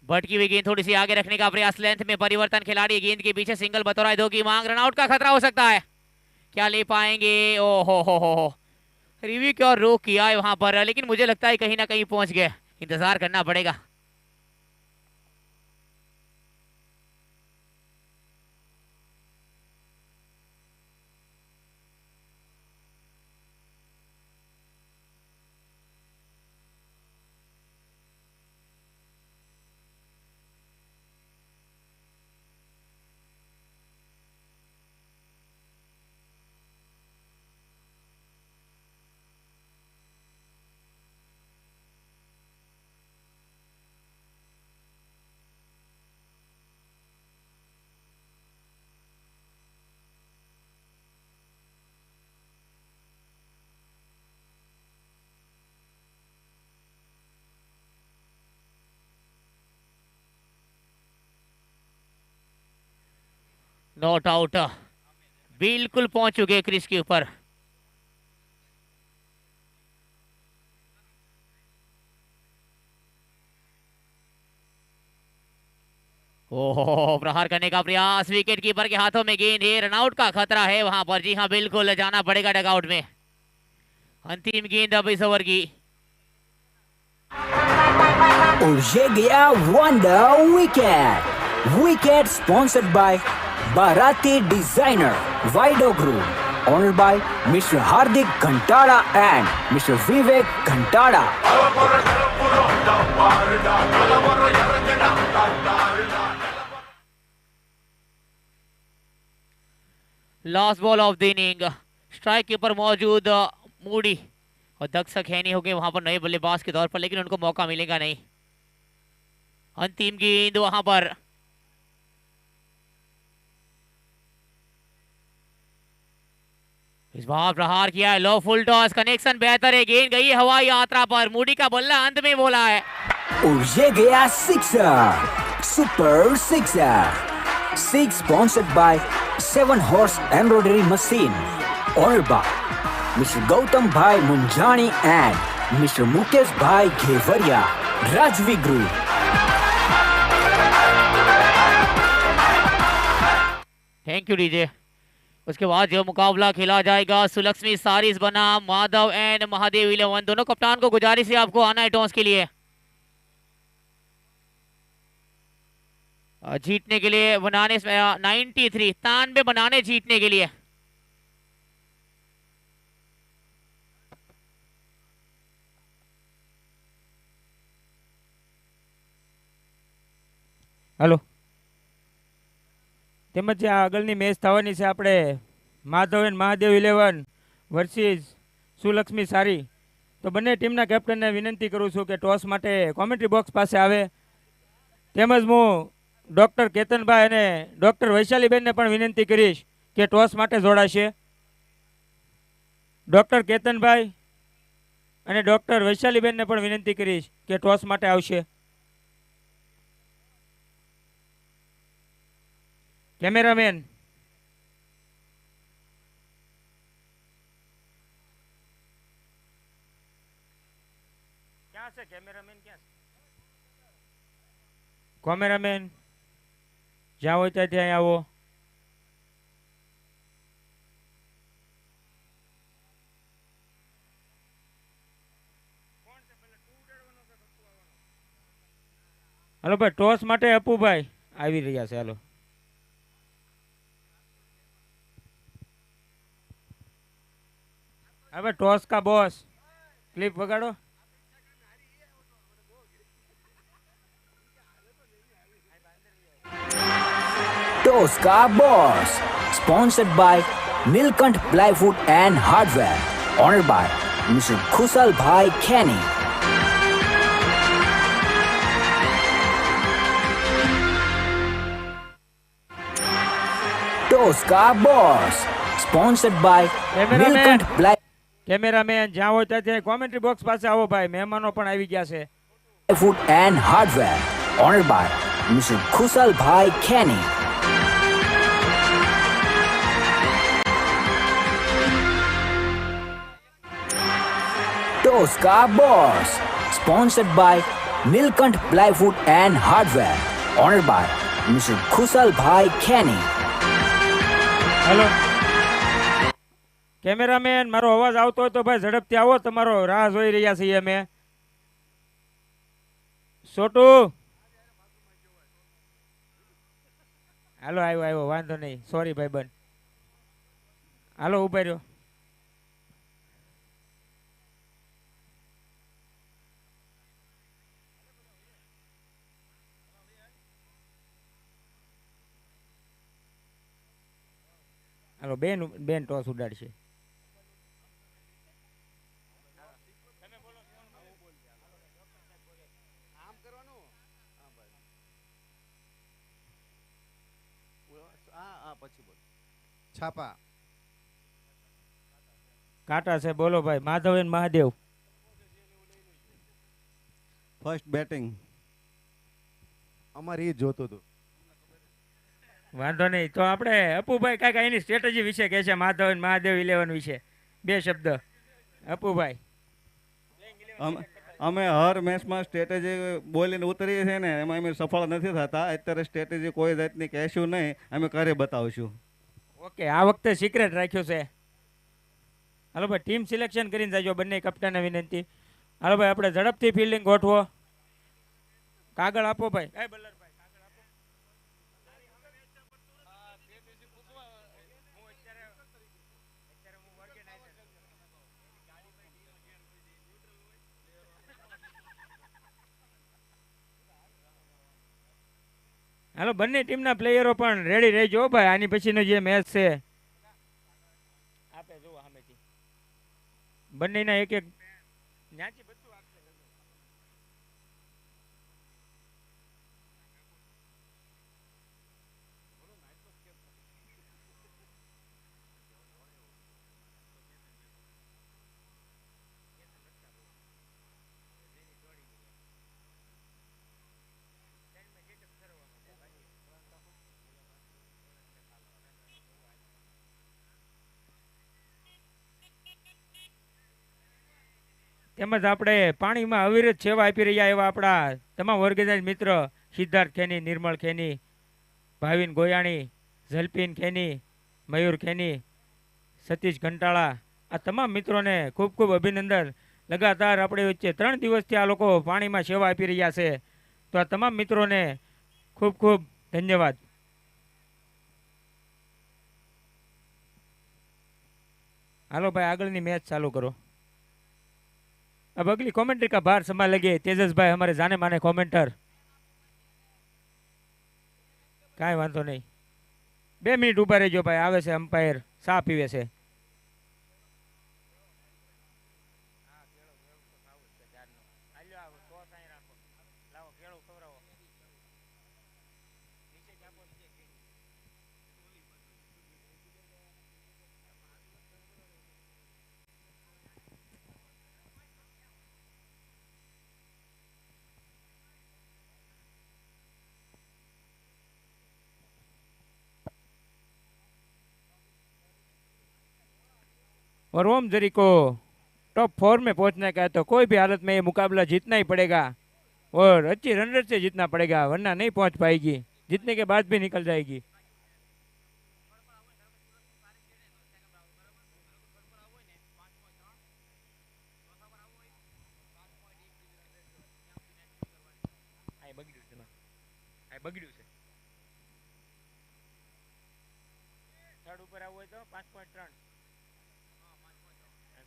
भटकी हुई गेंद थोड़ी सी आगे रखने का प्रयास। लेंथ में परिवर्तन। खिलाड़ी गेंद के पीछे सिंगल बतौरा 2 की मांग। रनआउट का खतरा हो सकता है। क्या ले पाएंगे? ओहो, रिव्यू की ओर रोक किया है वहां पर, लेकिन मुझे लगता है कहीं ना कहीं पहुंच गए। इंतजार करना पड़ेगा। नॉट आउट, बिल्कुल पहुंच चुके क्रिस के ऊपर। ओहो, प्रहार करने का प्रयास, विकेट कीपर के हाथों में गेंद है, रनआउट का खतरा है वहां पर। जी हाँ, बिल्कुल जाना पड़ेगा डगआउट में। अंतिम गेंद अब इस ओवर की। और ये गया wonder wicket. Wicket sponsored by बाराती designer वाइडो group, honoured by mister Hardik Ghantada and mister Vivek Ghantada. Last ball of the inning, strike keeper मौजूद मूडी और दक्षक है नहीं हो गए वहां पर नए बल्लेबाज के तौर पर, लेकिन उनको मौका मिलेगा नहीं। अंतिम गेंद वहां पर, इस बार प्रहार किया है, लो फुल टॉस, कनेक्शन बेहतर है, गेंद गई हवाई यात्रा पर, मूडी का बल्ला अंत में बोला है और ये गया sixer, super sixer. Six sponsored by 7 horse embroidery machine, honoured by mister Gautam भाई मुंजानी एंड मिस्टर मुकेश भाई घेवरिया, Rajvi group. Thank you DJ. उसके बाद जो मुकाबला खेला जाएगा सुलक्ष्मी सारीज बनाम माधव एंड महादेव 11, दोनों कप्तान को गुजारिश है आपको आना है टॉस के लिए। जीतने के लिए बनाने 93 बनाने जीतने के लिए। हेलो, તેમજ જે આગળની મેચ થવાની છે આપણે માધવ એન્ડ મહાદેવ 11 વર્સિસ સુલક્ષ્મી સારી, તો બંને ટીમના કેપ્ટનને વિનંતી કરું છું કે ટોસ માટે કોમેન્ટ્રી બોક્સ પાસે આવે। તેમજ હું ડૉક્ટર કેતનભાઈ અને ડૉક્ટર વૈશાલીબેનને પણ વિનંતી કરીશ કે ટોસ માટે જોડાશે। ડૉક્ટર કેતનભાઈ અને ડૉક્ટર વૈશાલીબેનને પણ વિનંતી કરીશ કે ટોસ માટે આવશે। कैमरामैन क्या से कैमरामैन क्या कैमरामैन ज्યાં હોય ત્યાં આવો। हेलो भाई, टॉस માટે અપુભાઈ આવી રહ્યા છે। हेलो, अबे टॉस का बॉस क्लिप वगाड़ो। टॉस का boss sponsored by Neelkanth plywood and hardware, honoured by mister Khushal bhai Kheni. Toss का boss sponsored by Neelkanth ply cameraman જ્યાં હોય ત્યાં કોમેન્ટ્રી બોક્સ પાસે આવો ભાઈ, મહેમાનો પણ આવી ગયા છે। Food and hardware, honoured by mister Khushal bhai Kheni. Toss का boss sponsored by Neelkanth plywood and hardware, honoured by mister Khushal bhai Kheni. Hello cameraman, मारो अवाज आवतो હોય તો ભાઈ ઝડપથી આવો, તમારો રાહ જોઈ રહ્યા છીએ અમે। છોટુ હાલો, આવ્યો આવ્યો, વાંધો નહીં, સોરી ભાઈબંધ, હાલો ઉભા રહ્યો। હાલો બેન, બેન ટોસ ઉડાડશે। छापा કાટા છે, બોલો ભાઈ, Madhav and Mahadev. First batting અમારે એ જોતું હતું। વાંધો નહીં. તો આપણે અપુભાઈ કાકા એની સ્ટ્રેટેજી વિશે કહે છે, માધવ મહાદેવ 11 વિશે 2 શબ્દ. અપુભાઈ. અમે હર મેચમાં સ્ટ્રેટેજી બોલીને ઉતરીએ છીએ ને, એમાં અમે સફળ નથી થતા. અત્યારે સ્ટ્રેટેજી કોઈ જાતની કહેશું નહીં, અમે કરી બતાવશું. ઓકે, આ વખતે સિક્રેટ રાખ્યું છે. હાલો ભાઈ, ટીમ સિલેક્શન કરીને જાજો, બંને કપ્તાનને વિનંતી. હાલો ભાઈ, આપણે ઝડપથી ફિલ્ડિંગ ગોઠવો. કાગળ આપો ભાઈ. બલ્લરભાઈ કાગળ આપો. હાલો, બંને ટીમના પ્લેયરો પણ રેડી રહેજો ભાઈ. આની પછીનો જે મેચ છે આપે જુઓ સામેથી બંનેના એક એક ન્યાચી બધું આપશે. તેમજ આપણે પાણીમાં અવિરત સેવા આપી રહ્યા એવા આપણા તમામ ઓર્ગેનાઇઝ મિત્ર સિદ્ધાર્થ ખેની, નિર્મળ ખેની, ભાવિન ગોયાણી, ઝલ્પીન ખેની, મયુર ખેની, સતીશ ઘંટાળા, આ તમામ મિત્રોને ખૂબ ખૂબ અભિનંદન. લગાતાર આપણે વચ્ચે 3 દિવસથી આ લોકો પાણીમાં સેવા આપી રહ્યા છે, તો આ તમામ મિત્રોને ખૂબ ખૂબ ધન્યવાદ. હાલો ભાઈ, આગળની મેચ ચાલુ કરો. अब अगली कमेंट्री का भार संभाल लगे तेजस भाई, हमारे जाने माने कमेंटर. काई वांधो नहीं, 2 मिनिट उभा रहो भाई. आवे से अंपायर सा पीवे से. और ओम जरी को टॉप 4 में पहुंचने का है तो कोई भी हालत में ये मुकाबला जीतना ही पड़ेगा और अच्छी रन रेट से जीतना पड़ेगा, वरना नहीं पहुंच पाएगी. जीतने के बाद भी निकल जाएगी. थर्ड ऊपर आવો હોય તો 5.3,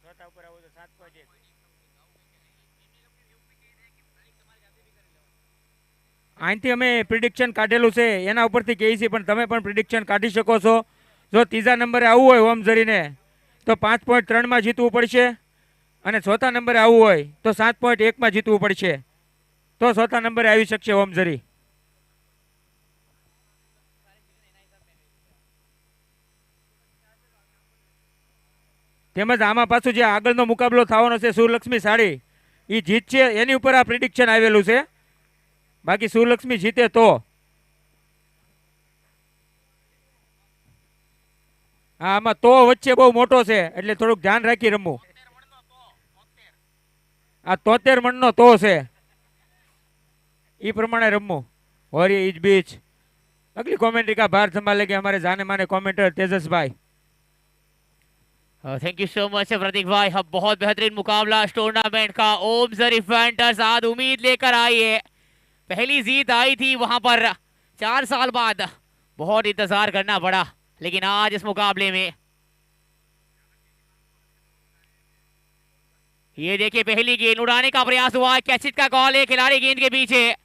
ચોથા ઉપર આવો તો 7.1. અહીંથી અમે પ્રિડિક્શન કાઢેલું છે, એના ઉપરથી કહીએ છીએ, પણ તમે પણ પ્રિડિક્શન કાઢી શકો છો. જો ત્રીજા નંબરે આવવું હોય ઓમ ઝરીને તો 5.3 માં જીતવું પડશે, અને ચોથા નંબરે આવવું હોય તો 7.1 માં જીતવું પડશે, તો ચોથા નંબરે આવી શકશે ઓમ ઝરી. તેમજ આમાં પાછું જે આગળનો મુકાબલો થવાનો છે સુલક્ષ્મી સાડી, એ જીતશે એની ઉપર આ પ્રિડિક્શન આવેલું છે. બાકી સુલક્ષ્મી જીતે તો. હા, આમાં તો વચ્ચે બહુ મોટો છે એટલે થોડુંક ધ્યાન રાખી રમવું. આ 73 મણનો તો છે, એ પ્રમાણે રમવું. और ये इस बीच अगली कमेंट्री का भार संभालेंगे हमारे जाने माने कमेंटर तेजस भाई. थैंक यू सो मच प्रतीक भाई. अब बहुत बेहतरीन मुकाबला इस टूर्नामेंट का. ओम ज़री फैंटर्स आज उम्मीद लेकर आई है. पहली जीत आई थी वहां पर 4 साल बाद, बहुत इंतजार करना पड़ा, लेकिन आज इस मुकाबले में ये देखिए पहली गेंद उड़ाने का प्रयास हुआ. कैचित का कॉल है, खिलाड़ी गेंद के पीछे.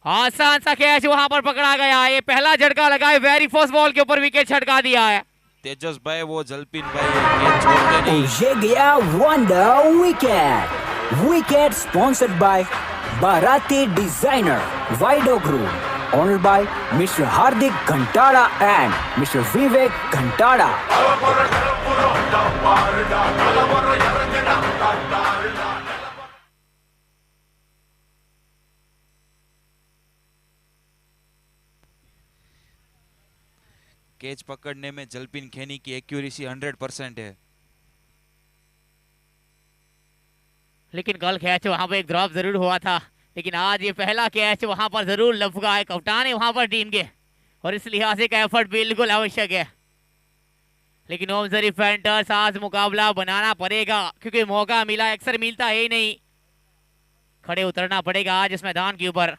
आसान सा कैच वहां पर पकड़ा गया. ये पहला झटका लगा है, वेरी फर्स्ट बॉल के ऊपर विकेट छटका दिया है तेजस भाई. वो जलपीन भाई कैच छोड़ते नहीं. ये गया wonder wicket. Wicket sponsored by बाराती designer वाइडो group, owned by Mr. Hardik Ghantala and Mr. Vivek Ghantala. Catch पकड़ने में जलपिन खेनी की एक्यूरेसी 100% है। लेकिन कल कैच वहां पर एक ड्रॉप जरूर हुआ था, लेकिन आज ये पहला कैच वहां पर जरूर लपका है कप्तान है वहां पर टीम के, और इस लिहाज से का एफर्ट बिल्कुल आवश्यक है। लेकिन ओम जरीफ फैंटर्स आज मुकाबला बनाना पड़ेगा, क्योंकि मौका मिला, अक्सर मिलता है ही नहीं। खड़े उतरना पड़ेगा आज इस मैदान के ऊपर।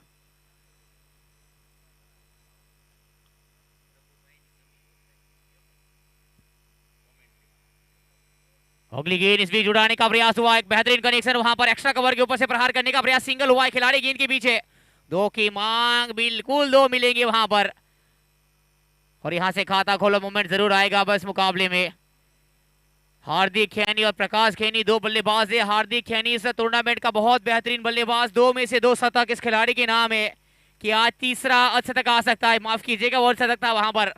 अगली गेंद इस बीच उड़ाने का प्रयास हुआ, एक बेहतरीन कनेक्शन वहां पर, एक्स्ट्रा कवर के ऊपर से प्रहार करने का प्रयास, सिंगल हुआ है खिलाड़ी गेंद के पीछे। दो की मांग, बिल्कुल दो मिलेंगे वहां पर, और यहां से खाता खोलो मोमेंट जरूर आएगा बस मुकाबले में। हार्दिक खैनी और प्रकाश खैनी दो बल्लेबाज है। हार्दिक खैनी इस टूर्नामेंट का बहुत बेहतरीन बल्लेबाज, 2 में से 2 शतक इस खिलाड़ी के नाम है कि आज तीसरा अर्धशतक आ सकता है, माफ कीजिएगा वो अर्धशतक था वहां पर।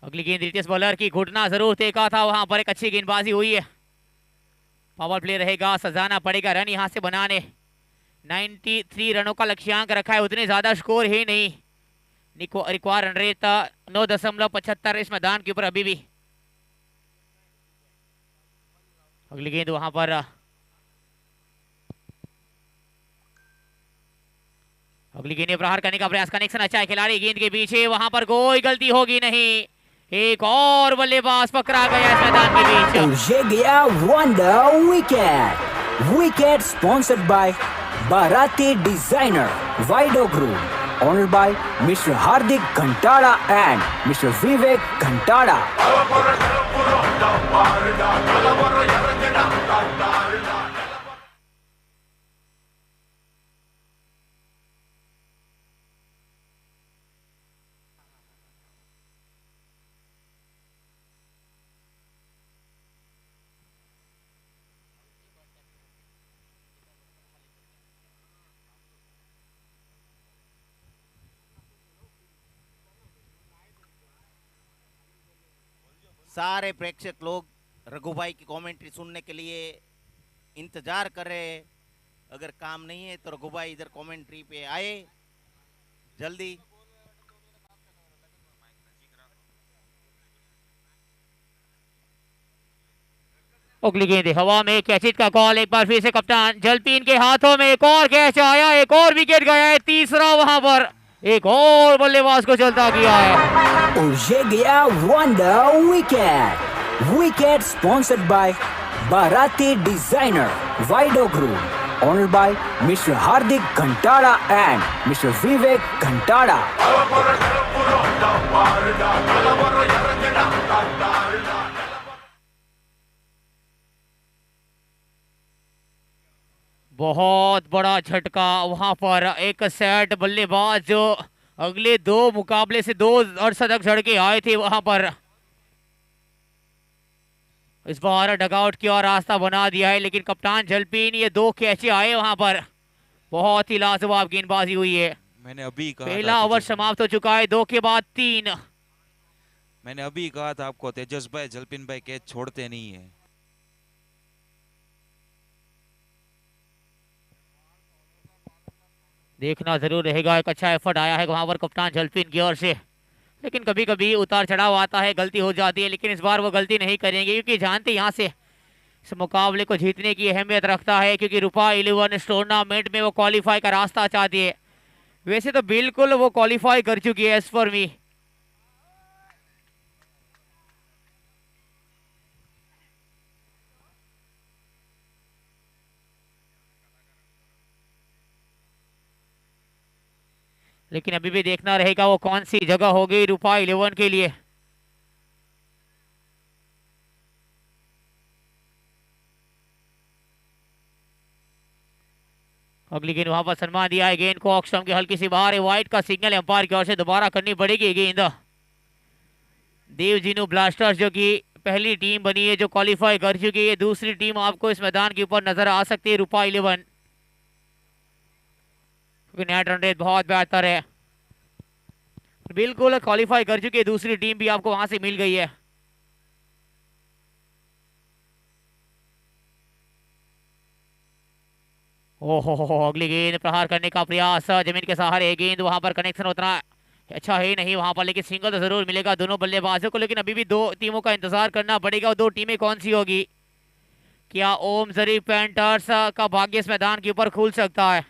अगली गेंद रितेश बॉलर की, घुटना जरूर देखा था वहां पर, एक अच्छी गेंदबाजी हुई है। पावर प्ले रहेगा, सजाना पड़ेगा रन यहां से बनाने। 93 रनों का लक्ष्यांक रखा है, उतने ज्यादा स्कोर है नहीं। रिक्वायर रन रेट 9.75 इस मैदान के ऊपर अभी भी। अगली गेंद वहां पर, अगली गेंद प्रहार करने का प्रयास, कनेक्शन अच्छा है खिलाड़ी गेंद के पीछे, वहां पर कोई गलती होगी नहीं। एक और बल्लेबाज पकड़ा गया इस मैदान के बीच, और ये गया wonder wicket. Wicket sponsored by बाराती designer वाइडो group, owned by Mr. Hardik Ghantala and Mr. Vivek Ghantala. सारे प्रेक्षक लोग रघु भाई की कमेंट्री सुनने के लिए इंतजार कर रहे हैं। अगर काम नहीं है तो रघु भाई इधर कमेंट्री पे आए जल्दी। अगली गेंद हवा में, कैचिट का कॉल, एक बार फिर से कप्तान जलपीन के हाथों में, एक और कैच आया, एक और विकेट गया है, तीसरा वहां पर, एक और बल्लेबाज को चलता किया है, और ये गया wonder wicket. Wicket sponsored by बाराती designer वाइडो group, owned by Mr. Hardik Ghantala and Mr. Vivek Ghantala. बहुत बड़ा झटका वहां पर, एक सेट बल्लेबाज जो अगले 2 मुकाबले से 2 अर्धशतक जड़ के आए थे वहां पर, इस बार डगआउट की ओर रास्ता बना दिया है। लेकिन कप्तान जलपीन, ये 2 कैचे आए वहां पर, बहुत ही लाजवाब गेंदबाजी हुई है। मैंने अभी कहा पहला था ओवर समाप्त हो चुका है, 2 के बाद 3। मैंने अभी कहा था आपको, तेजस भाई जलपिन भाई कैच छोड़ते नहीं है। देखना जरूर रहेगा, एक अच्छा एफर्ट आया है वहां पर कप्तान जलपीन की ओर से, लेकिन कभी कभी उतार चढ़ाव आता है, गलती हो जाती है, लेकिन इस बार वो गलती नहीं करेंगे, क्योंकि जानते यहाँ से इस मुकाबले को जीतने की अहमियत रखता है, क्योंकि रुपा 11 इस टूर्नामेंट में वो क्वालिफाई का रास्ता चाहती है। वैसे तो बिल्कुल वो क्वालिफाई कर चुकी है एज फॉर मी। लेकिन अभी भी देखना रहेगा वो कौन सी जगह होगी रुपा 11 के लिए। अगली गेंद वहां पर सम्मान दिया है, गेंद को ऑक्सटम के हल्की सी बाहर है, वाइट का सिग्नल एम्पायर की ओर से दोबारा करनी पड़ेगी गेंद। देवजिनू ब्लास्टर्स जो कि पहली टीम बनी है जो क्वालिफाई कर चुकी है, दूसरी टीम आपको इस मैदान के ऊपर नजर आ सकती है रुपा 11, क्योंकि नेट रन रेट बहुत बेहतर है। बिल्कुल क्वालिफाई कर चुकी है दूसरी टीम भी आपको वहां से मिल गई है। ओहो अगली गेंद प्रहार करने का प्रयास, जमीन के सहारे गेंद, वहां पर कनेक्शन उतना अच्छा है नहीं वहां पर, लेकिन सिंगल तो जरूर मिलेगा दोनों बल्लेबाजों को। लेकिन अभी भी दो टीमों का इंतजार करना पड़ेगा। दो टीमें कौन सी होगी? क्या ओम जरीफ पैंटर्स का भाग्य इस मैदान के ऊपर खुल सकता है?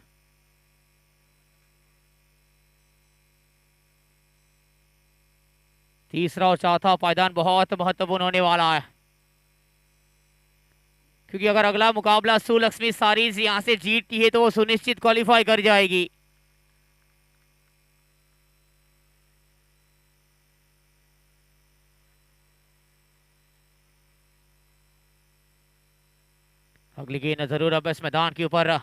तीसरा और चौथा पायदान बहुत महत्वपूर्ण होने वाला है, क्योंकि अगर अगला मुकाबला सुलक्ष्मी सारीज यहां से जीतती है तो वो सुनिश्चित क्वालिफाई कर जाएगी। अगली गेंद जरूर अब इस मैदान के ऊपर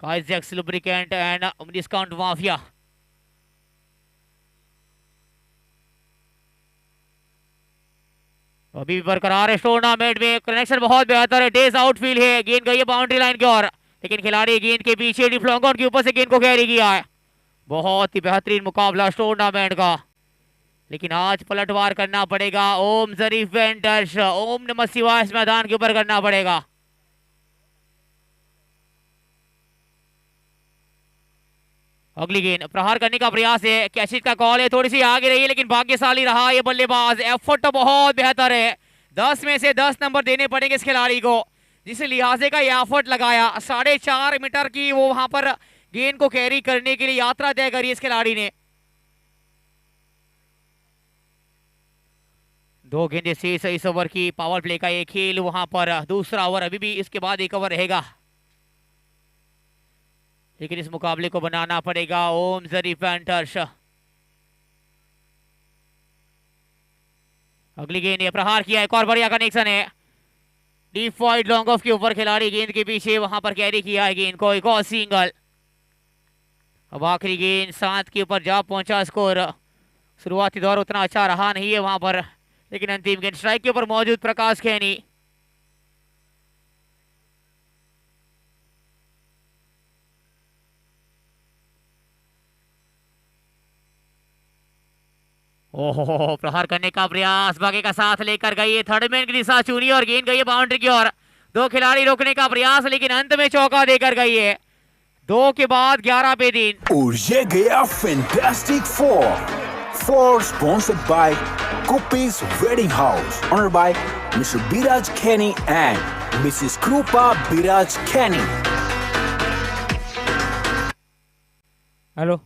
काइजेक्स लुब्रिकेंट एंड डिस्काउंट माफिया। अभी भी बरकरार है टूर्नामेंट में, कनेक्शन बहुत बेहतर है, डेज आउटफील्ड है, गेंद गई है बाउंड्री लाइन की ओर, लेकिन खिलाड़ी गेंद के पीछे डिफ्लॉन्गन के ऊपर से गेंद को कैरी किया है। बहुत ही बेहतरीन मुकाबला टूर्नामेंट का, लेकिन आज पलटवार करना पड़ेगा ओम जरीफ वेंटर्स, ओम नमः शिवाय इस मैदान के ऊपर करना पड़ेगा। अगली गेंद प्रहार करने का प्रयास है, कैशिश का कॉल है, थोड़ी सी आगे रही है लेकिन भाग्यशाली रहा ये बल्लेबाज। एफर्ट तो बहुत बेहतर है, 10 में से 10 नंबर देने पड़ेंगे इस खिलाड़ी को, जिस लिहाजे का ये एफर्ट लगाया। 4.5 मीटर की वो वहां पर गेंद को कैरी करने के लिए यात्रा तय करी इस खिलाड़ी ने। 2 गेंदें शेष इस ओवर की, पावर प्ले का एक खेल वहां पर, दूसरा ओवर अभी भी, इसके बाद एक ओवर रहेगा, लेकिन इस मुकाबले को बनाना पड़ेगा ओम जरीफ पैंटर्स। अगली गेंद प्रहार किया, एक और बढ़िया कनेक्शन है, डीप वाइड लॉन्ग ऑफ के ऊपर खिलाड़ी गेंद के पीछे वहां पर कैरी किया है गेंद को, एक और सिंगल। अब आखिरी गेंद 7 के ऊपर जा पहुंचा स्कोर। शुरुआती दौर उतना अच्छा रहा नहीं है वहां पर, लेकिन अंतिम गेंद स्ट्राइक के ऊपर मौजूद प्रकाश खैनी। ओहो प्रहार करने का प्रयास, भागे का साथ लेकर गई है, थर्ड मैन की दिशा चुनी और गेंद गई है बाउंड्री की ओर। 2 खिलाड़ी रोकने का प्रयास, लेकिन अंत में चौका देकर गई है। 2 के बाद 11 पे 3। और ये गया फैंटास्टिक फोर स्पॉन्सर्ड बाय कुपीज wedding house, owned by Mr Biraj Kheni and Mrs Kripa Biraj khaini. Hello,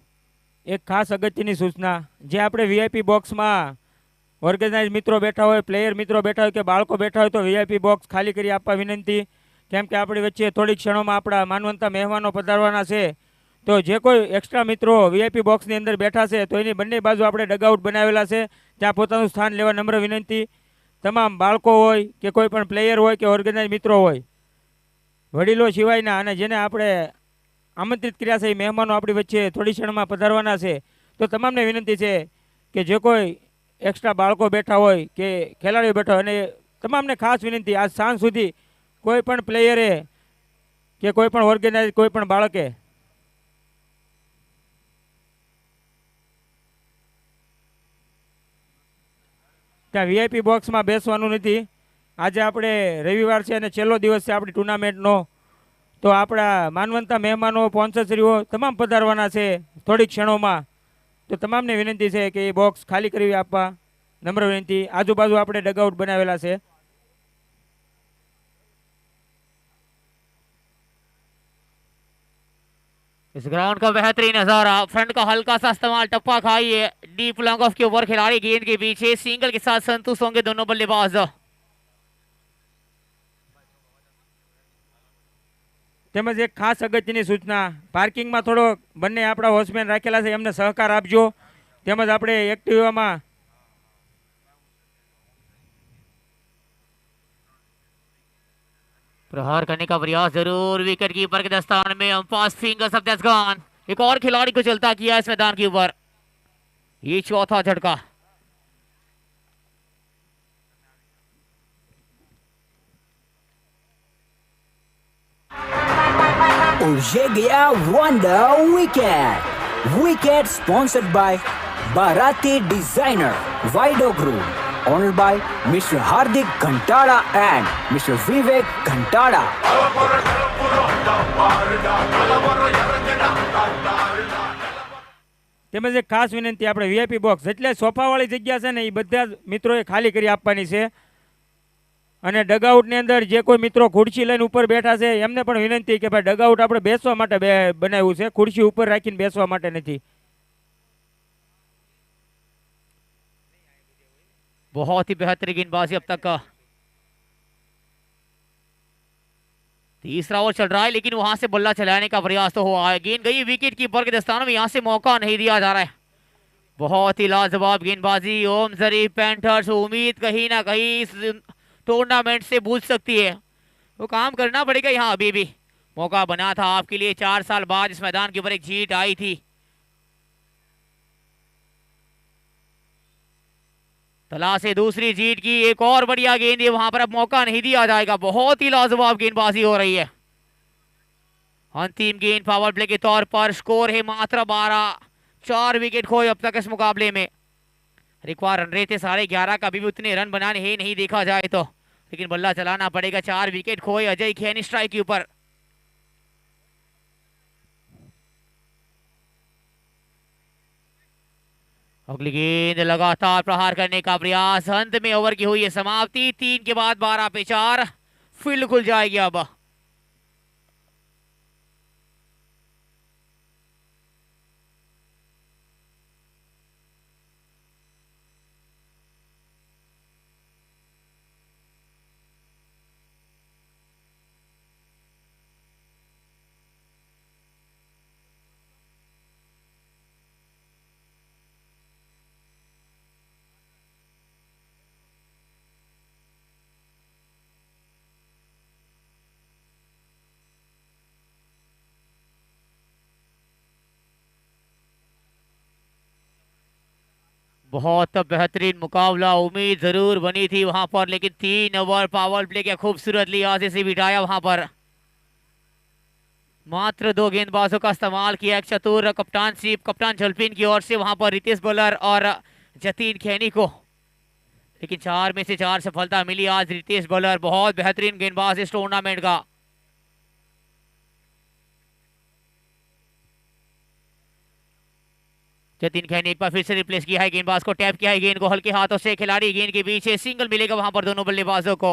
एक खास अगत्यની સૂચના, જે આપણે વીઆઈપી બોક્સમાં ઓર્ગેનાઇઝ મિત્રો બેઠા હોય, પ્લેયર મિત્રો બેઠા હોય કે બાળકો બેઠા હોય તો વીઆઈપી બોક્સ ખાલી કરી આપવા વિનંતી, કેમ કે આપણી વચ્ચે થોડીક ક્ષણોમાં આપણા માનવંતા મહેમાનો પધારવાના છે। તો જે કોઈ એક્સ્ટ્રા મિત્રો વીઆઈપી બોક્સની અંદર બેઠા છે તો એની બંને બાજુ આપણે ડગઆઉટ બનાવેલા છે, ત્યાં પોતાનું સ્થાન લેવા નમ્ર વિનંતી। તમામ બાળકો હોય કે કોઈ પણ પ્લેયર હોય કે ઓર્ગેનાઇઝ મિત્રો હોય, વડીલો સિવાયના અને જેને આપણે આમંત્રિત કર્યા છે એ મહેમાનો આપણી વચ્ચે થોડી ક્ષણમાં પધારવાના છે, તો તમામને વિનંતી છે કે જે કોઈ એક્સ્ટ્રા બાળકો બેઠા હોય કે ખેલાડીઓ બેઠા હોય, અને તમામને ખાસ વિનંતી, આજ સાંજ સુધી કોઈ પણ પ્લેયરે કે કોઈ પણ ઓર્ગેનાઇઝ કોઈ પણ બાળકે ત્યાં વીઆઈપી બોક્સમાં બેસવાનું નથી। આજે આપણે રવિવાર છે અને છેલ્લો દિવસ છે આપણી ટુર્નામેન્ટનો, તો આપણા માનવંતા મહેમાનો સ્પોન્સરશ્રીઓ તમામ પધારવાના છે થોડી ક્ષણોમાં, તો તમામને વિનંતી છે કે એ બોક્સ ખાલી કરી આપવા નમ્ર વિનંતી। આજુબાજુ આપણે ડગઆઉટ બનાવેલા છે। इस ग्राउंड का बेहतरीन नजारा, फ्रंट का हल्का सा इस्तेमाल, टप्पा खाई है, डीप लॉन्ग ऑफ के ऊपर खिलाड़ी गेंद के पीछे, सिंगल के साथ संतुष्ट होंगे दोनों बल्लेबाज। તેમજ એક ખાસ અગત્યની સૂચના, પાર્કિંગમાં થોડો બંને આપણા વોચમેન રાખેલા છે, એમને સહકાર આપજો। તેમજ આપણે એક્ટિવામાં प्रहार करने का प्रयास जरूर, विकेट कीपर के दस्तान में umpire fingers of that's gone. एक और खिलाड़ी को चलता किया इस मैदान के ऊपर, ये चौथा झटका। और ये गया वंडर विकेट स्पॉन्सर्ड बाय बाराती designer वाइडो group, honoured by mister Hardik Ghantada and mister Vivek Ghantada. તેમજ એક ખાસ વિનંતી, આપણે વીઆઈપી બોક્સ એટલે સોફાવાળી જગ્યા છે ને એ બધા જ મિત્રોએ ખાલી કરી આપવાની છે. અને ડગઆઉટની અંદર જે કોઈ મિત્રો ખુરશી લઈને ઉપર બેઠા છે એમને પણ વિનંતી કે ભાઈ ડગઆઉટ આપણે બેસવા માટે બનાવ્યું છે, ખુરશી ઉપર રાખીને બેસવા માટે નથી. बहुत ही बेहतरीन गेंदबाजी अब तक का। तीसरा ओवर चल रहा है लेकिन वहां से बल्ला चलाने का प्रयास तो हुआ है, गेंद गई विकेट कीपर के दस्ताने में, यहां से मौका नहीं दिया जा रहा है। बहुत ही लाजवाब गेंदबाजी ओम जरीफ पैंथर्स, उम्मीद कहीं ना कहीं इस टूर्नामेंट से बूझ सकती है, वो काम करना पड़ेगा। यहाँ अभी भी मौका बना था आपके लिए, 4 साल बाद इस मैदान के ऊपर एक जीत आई थी। तलाश है दूसरी जीत की, एक और बढ़िया गेंद है, वहां पर अब मौका नहीं दिया जाएगा। बहुत ही लाजवाब गेंदबाजी हो रही है। अंतिम गेंद पावर प्ले के तौर पर, स्कोर है मात्र 12, 4 विकेट खोए अब तक इस मुकाबले में। रिक्वायर रन रहे थे 11.5 का, अभी भी उतने रन बनाने ही नहीं देखा जाए तो, लेकिन बल्ला चलाना पड़ेगा। 4 विकेट खोए अजय खैनी स्ट्राइक के ऊपर। अगली गेंद लगातार प्रहार करने का प्रयास, अंत में ओवर की हुई है समाप्ति। 3 के बाद 12 पे 4, फील्ड खुल जाएगी अब। बहुत बेहतरीन मुकाबला, उम्मीद जरूर बनी थी वहां पर, लेकिन 3 ओवर पावर प्ले के खूबसूरत लिहाज से बिठाया वहां पर। मात्र 2 गेंदबाजों का इस्तेमाल किया, एक चतुर कप्तानशिप कप्तान झलपिन की ओर से, वहां पर रितेश बॉलर और जतीन खैनी को, लेकिन 4 में से 4 सफलता मिली आज रितेश बॉलर। बहुत बेहतरीन गेंदबाज इस टूर्नामेंट का। जतीन खैनी एक बार फिर से रिप्लेस किया है, गेंदबाज को टैप किया है, गेंद को हल्के हाथों से, खिलाड़ी गेंद के पीछे, सिंगल मिलेगा वहां पर दोनों बल्लेबाजों को।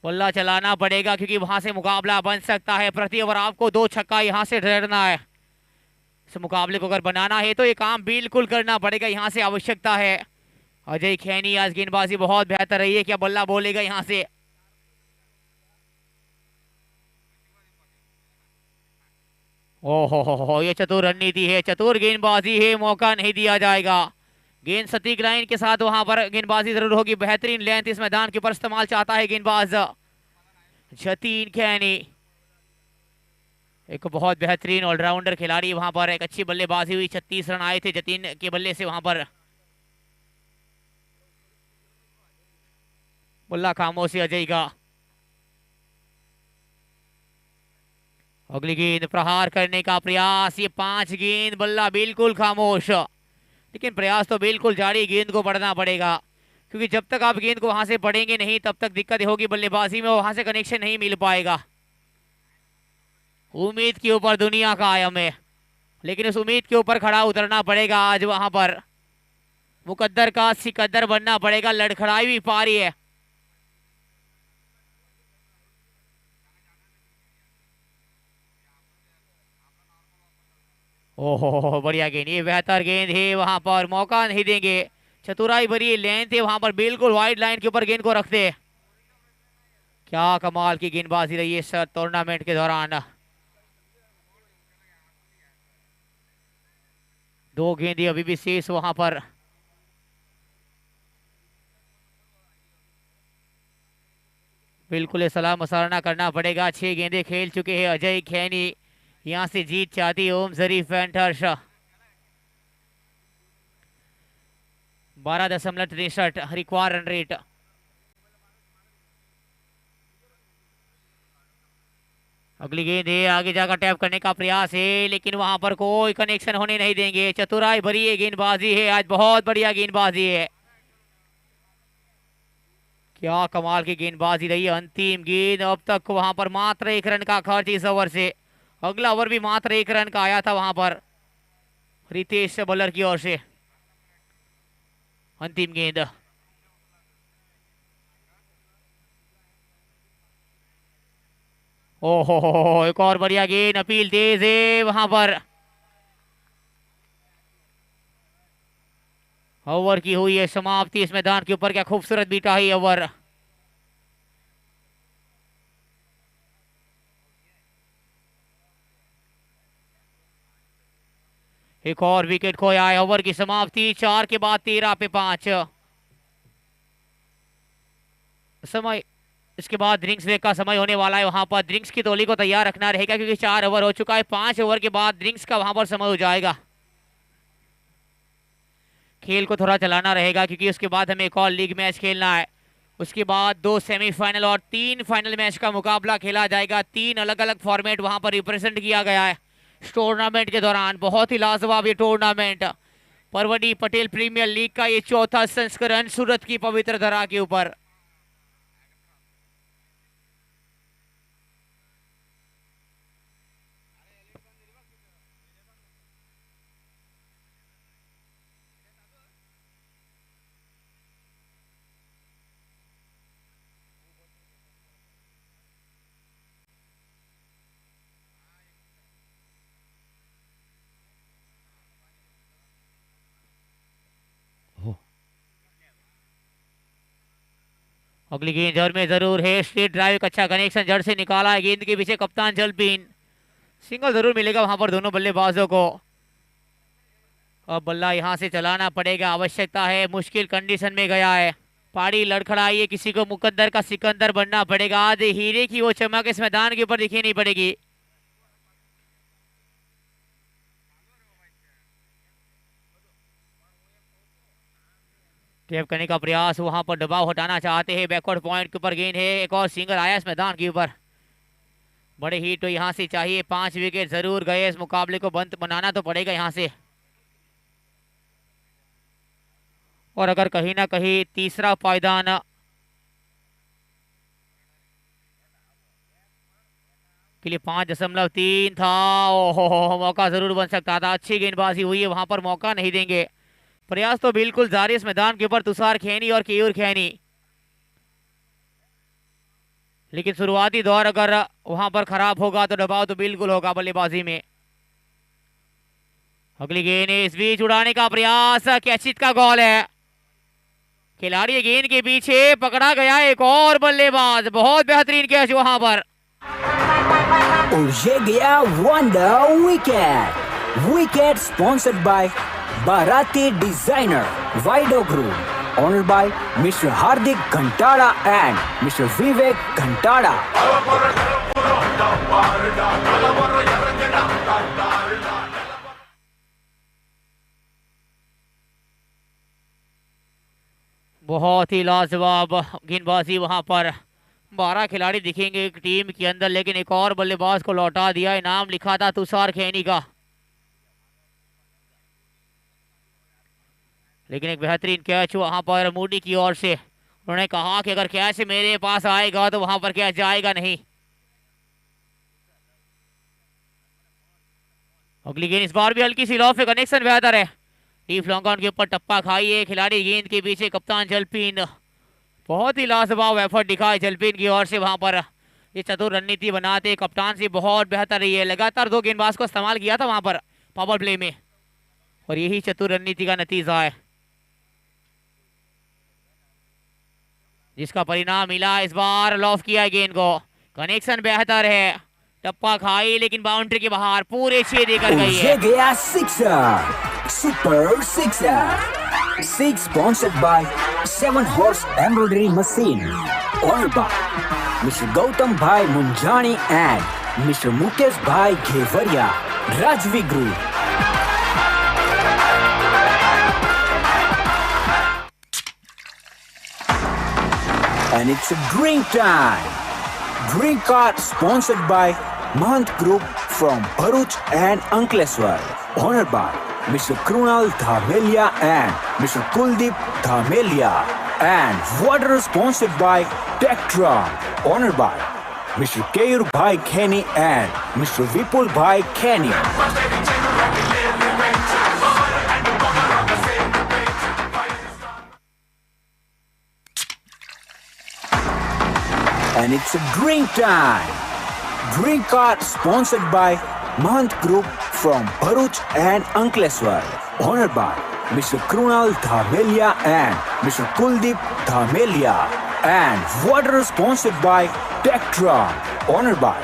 बल्ला चलाना पड़ेगा क्योंकि वहां से मुकाबला बन सकता है। प्रति ओवर आपको 2 छक्का यहां से डरना है। इस मुकाबले को अगर बनाना है तो ये काम बिल्कुल करना पड़ेगा, यहां से आवश्यकता है। अजय खैनी आज गेंदबाजी बहुत बेहतर रही है, क्या बल्ला बोलेगा यहां से? ओहो, ये चतुर रणनीति है, चतुर गेंदबाजी है, मौका नहीं दिया जाएगा। गेंद सटीक लाइन के साथ वहां पर गेंदबाजी जरूर होगी। बेहतरीन लेंथ इस मैदान के ऊपर इस्तेमाल चाहता है गेंदबाज जतीन खैनी। एक बहुत बेहतरीन ऑलराउंडर खिलाड़ी वहां पर, एक अच्छी बल्लेबाजी हुई, 36 रन आए थे जतीन के बल्ले से वहां पर। बल्ला खामोशी अजय का। अगली गेंद प्रहार करने का प्रयास, ये 5 गेंद, बल्ला बिल्कुल खामोश, लेकिन प्रयास तो बिल्कुल जारी, गेंद को पढ़ना पड़ेगा क्योंकि जब तक आप गेंद को वहां से पढ़ेंगे नहीं तब तक दिक्कत होगी बल्लेबाजी में, वहां से कनेक्शन नहीं मिल पाएगा। उम्मीद के ऊपर दुनिया कायम है, लेकिन उस उम्मीद के ऊपर खड़ा उतरना पड़ेगा आज वहां पर। मुकद्दर का सिकद्दर बनना पड़ेगा, लड़खड़ाई भी पा रही है। ओहो, बढ़िया गेंद, ये बेहतर गेंद है, वहां पर मौका नहीं देंगे। चतुराई भरी लेंथ है वहां पर, बिल्कुल वाइड लाइन के ऊपर गेंद को रखते। क्या कमाल की गेंदबाजी रही है इस टूर्नामेंट के दौरान। 2 गेंदें अभी भी शेष वहां पर। बिल्कुल सलाम मसाना करना पड़ेगा। 6 गेंदें खेल चुके हैं अजय खैनी, यहां से जीत चाहती ओम जरीफ पैंथर्स। 12.63 require run rate. अगली गेंद है, आगे जाकर टैप करने का प्रयास है, लेकिन वहां पर कोई कनेक्शन होने नहीं देंगे। चतुराई भरी है गेंदबाजी है आज, बहुत बढ़िया गेंदबाजी है। क्या कमाल की गेंदबाजी रही है। अंतिम गेंद, अब तक वहां पर मात्र 1 रन का खर्च इस ओवर से। अगला ओवर भी मात्र 1 रन का आया था वहां पर। रितेश बॉलर की ओर से अंतिम गेंद। ओहो, एक और बढ़िया गेंद, अपील तेज है वहां पर। ओवर की हुई है समाप्ति इस मैदान के ऊपर। क्या खूबसूरत बीटा ही ओवर। एक और विकेट खोया है। ओवर की समाप्ति 4 के बाद 13 पे 5 समय। इसके बाद ड्रिंक्स ब्रेक का समय होने वाला है। वहां पर ड्रिंक्स की टोली को तैयार रखना रहेगा क्योंकि 4 ओवर हो चुका है। 5 ओवर के बाद ड्रिंक्स का वहां पर समय हो जाएगा। खेल को थोड़ा चलाना रहेगा क्योंकि उसके बाद हमें एक और लीग मैच खेलना है। उसके बाद 2 सेमीफाइनल और 3 फाइनल मैच का मुकाबला खेला जाएगा। 3 अलग अलग फॉर्मेट वहां पर रिप्रेजेंट किया गया है इस टूर्नामेंट के दौरान। बहुत ही लाजवाब ये टूर्नामेंट, परवड़ी पटेल प्रीमियर लीग का ये 4था संस्करण सूरत की पवित्र धरा के ऊपर। अगली गेंद जड़ में जरूर है। स्ट्रेट ड्राइव, अच्छा कनेक्शन जड़ से निकाला है। गेंद के पीछे कप्तान जलपीन। सिंगल जरूर मिलेगा वहां पर दोनों बल्लेबाजों को। अब बल्ला यहां से चलाना पड़ेगा, आवश्यकता है। मुश्किल कंडीशन में गया है। पारी लड़खड़ाई है, किसी को मुकद्दर का सिकंदर बनना पड़ेगा। आज हीरे की वो चमक इस मैदान के ऊपर दिखी नहीं पड़ेगी। टेप करने का प्रयास, वहां पर दबाव हटाना चाहते हैं। बैकवर्ड पॉइंट के ऊपर गेंद है। एक और सिंगल आया इस मैदान के ऊपर। बड़े हिट तो यहां से चाहिए। 5 विकेट जरूर गए। इस मुकाबले को बंद बनाना तो पड़ेगा यहां से। और अगर कहीं ना कहीं तीसरा पायदान के लिए 5.3 था। ओहो, मौका जरूर बन सकता था। अच्छी गेंदबाजी हुई है, वहां पर मौका नहीं देंगे। प्रयास तो बिल्कुल जारी इस मैदान के ऊपर तुषार खैनी और केयूर खैनी। लेकिन शुरुआती दौर अगर वहां पर खराब होगा तो दबाव तो बिल्कुल होगा बल्लेबाजी में। अगली गेंद इस बीच उड़ाने का प्रयास, कैचित का गोल है। खिलाड़ी गेंद के पीछे पकड़ा गया एक और बल्लेबाज। बहुत बेहतरीन कैच वहां पर। और ये गया wonder wicket. Wicket sponsored bye Bharati Designer Vido Group, owned by Mr. Hardik Ghantada and Mr. Vivek Ghantada. बहुत ही लाजवाब गेंदबाजी वहां पर। 12 खिलाड़ी दिखेंगे एक टीम के अंदर, लेकिन एक और बल्लेबाज को लौटा दिया। इनाम लिखा था तुषार खैनी का, लेकिन एक बेहतरीन कैच वहां पर मूडी की ओर से। उन्होंने कहा कि अगर कैच मेरे पास आएगा तो वहां पर कैच जाएगा नहीं। अगली गेंद इस बार भी हल्की सी लॉफ, कनेक्शन बेहतर है। डीप लॉन्ग ऑन के ऊपर टप्पा खाई है खिलाड़ी। गेंद के पीछे कप्तान जलपीन। बहुत ही लाजवाब एफर्ट दिखाए जलपीन की ओर से। वहां पर ये चतुर रणनीति बनाते कप्तान से बहुत बेहतर रही है। लगातार 2 गेंदबाज को इस्तेमाल किया था वहां पर पावर प्ले में, और यही चतुर रणनीति का नतीजा है जिसका परिणाम मिला। इस बार लॉफ किया गेंद को, कनेक्शन बेहतर है। टप्पा खाई लेकिन बाउंड्री के बाहर पूरे 6 देकर गई है। ये गया sixer, super sixer. 6 sponsored by 7 horse embroidery machine, owned by Mr. Gautam Bhai Munjani and Mr. Mukesh Bhai Ghevaria, Rajvi Group. And it's a drink time. Drink card sponsored by Mahant Group from Bharuch and Ankleshwar, honored by Mr. Krunal Dhamelia and Mr. Kuldeep Dhamelia. And water sponsored by Tectron, honored by Mr. Keyur Bhai Kheni and Mr. Vipul Bhai Kheni. and it's a drink time. Drink are sponsored by Mahant Group from Bharuch and Ankleshwar. Honored by Mr. Krunal Dhamelia and Mr. Kuldeep Dhamelia. And water sponsored by Tectron. Honored by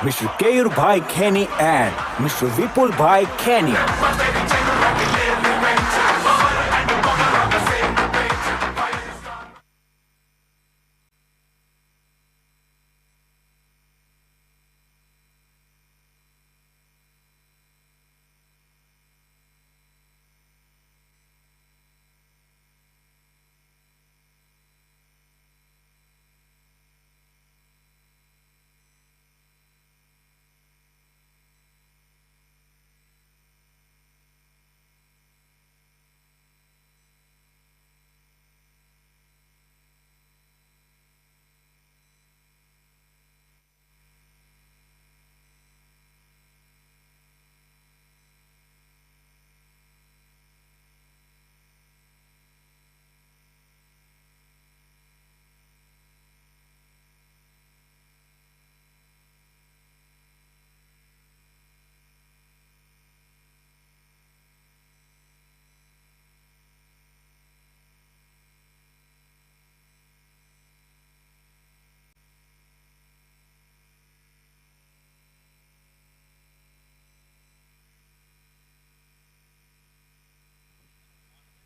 Mr. Keyur Bhai Kenny and Mr. Vipul Bhai Kenny.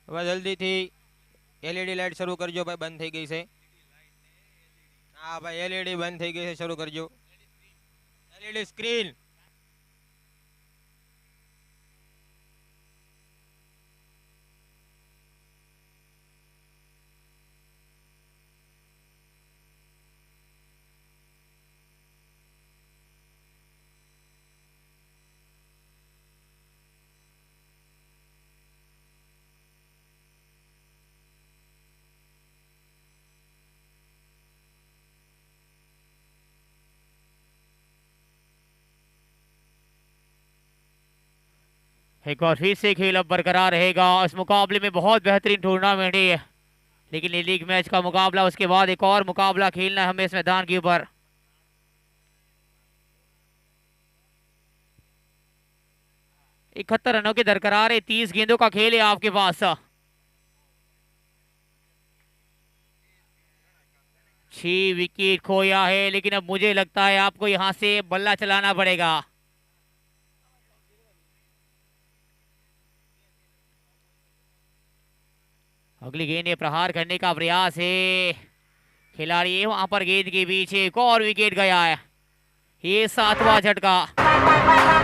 હવે જલ્દીથી LED light શરૂ કરજો ભાઈ, બંધ થઈ ગઈ છે. હા ભાઈ, એલઈડી બંધ થઈ ગઈ છે, શરૂ કરજો. LED screen. एक बार फिर से खेल अब बरकरार रहेगा. इस मुकाबले में बहुत बेहतरीन टूर्नामेंट है, लेकिन ये लीग मैच का मुकाबला, उसके बाद एक और मुकाबला खेलना है हमें इस मैदान के ऊपर. 71 रनों के दरकरार है, 30 गेंदों का खेल है आपके पास. 6 विकेट खोया है, लेकिन अब मुझे लगता है आपको यहां से बल्ला चलाना पड़ेगा. अगली गेंद ये प्रहार करने का प्रयास है. खिलाड़ी है वहां पर गेंद के पीछे, एक और विकेट गया है. ये 7वां झटका.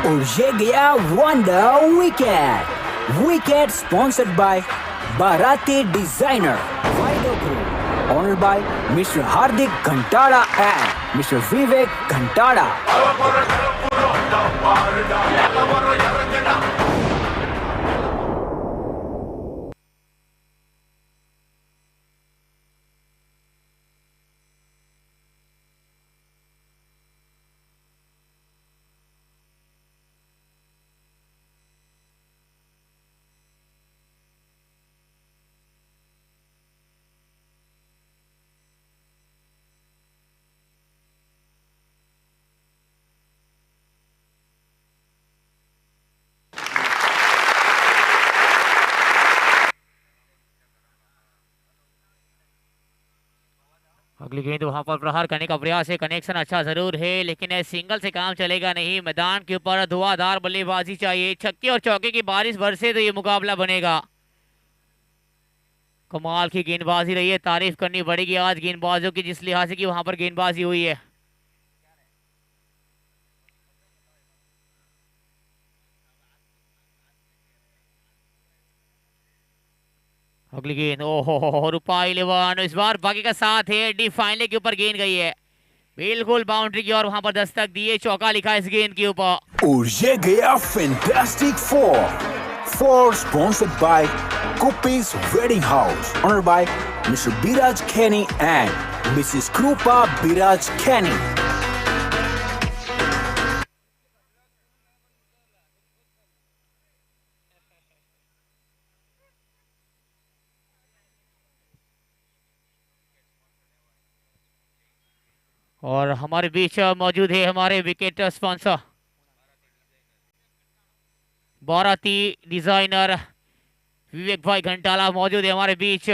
और ये गया wonder wicket. Wicket sponsored by बाराती designer वाइडो group. Honoured by mister Hardik Ghantada and mister Vivek Ghantada. अगली गेंद वहां पर प्रहार करने का प्रयास है. कनेक्शन अच्छा जरूर है, लेकिन सिंगल से काम चलेगा नहीं. मैदान के ऊपर धुआंधार बल्लेबाजी चाहिए. छक्के और चौके की बारिश बरसे तो ये मुकाबला बनेगा. कमाल की गेंदबाजी रही है, तारीफ करनी पड़ेगी आज गेंदबाजों की, जिस लिहाज से कि वहां पर गेंदबाजी हुई है. अगली गेंद, ओहो, रुपा 11. इस बार बाकी का साथ है. डी फाइनल के ऊपर गेंद गई है, बिल्कुल बाउंड्री की, और वहां पर दस्तक दिए. चौका लिखा इस गेंद के ऊपर. और ये गया फैंटास्टिक फोर स्पॉन्सर्ड बाय कुपीज wedding house. Owned by Mr Biraj Kheni and Mrs Kripa Biraj Kheni. और हमारे बीच मौजूद है हमारे wicket sponsor Baraati designer Vivek भाई घंटाला मौजूद है हमारे बीच।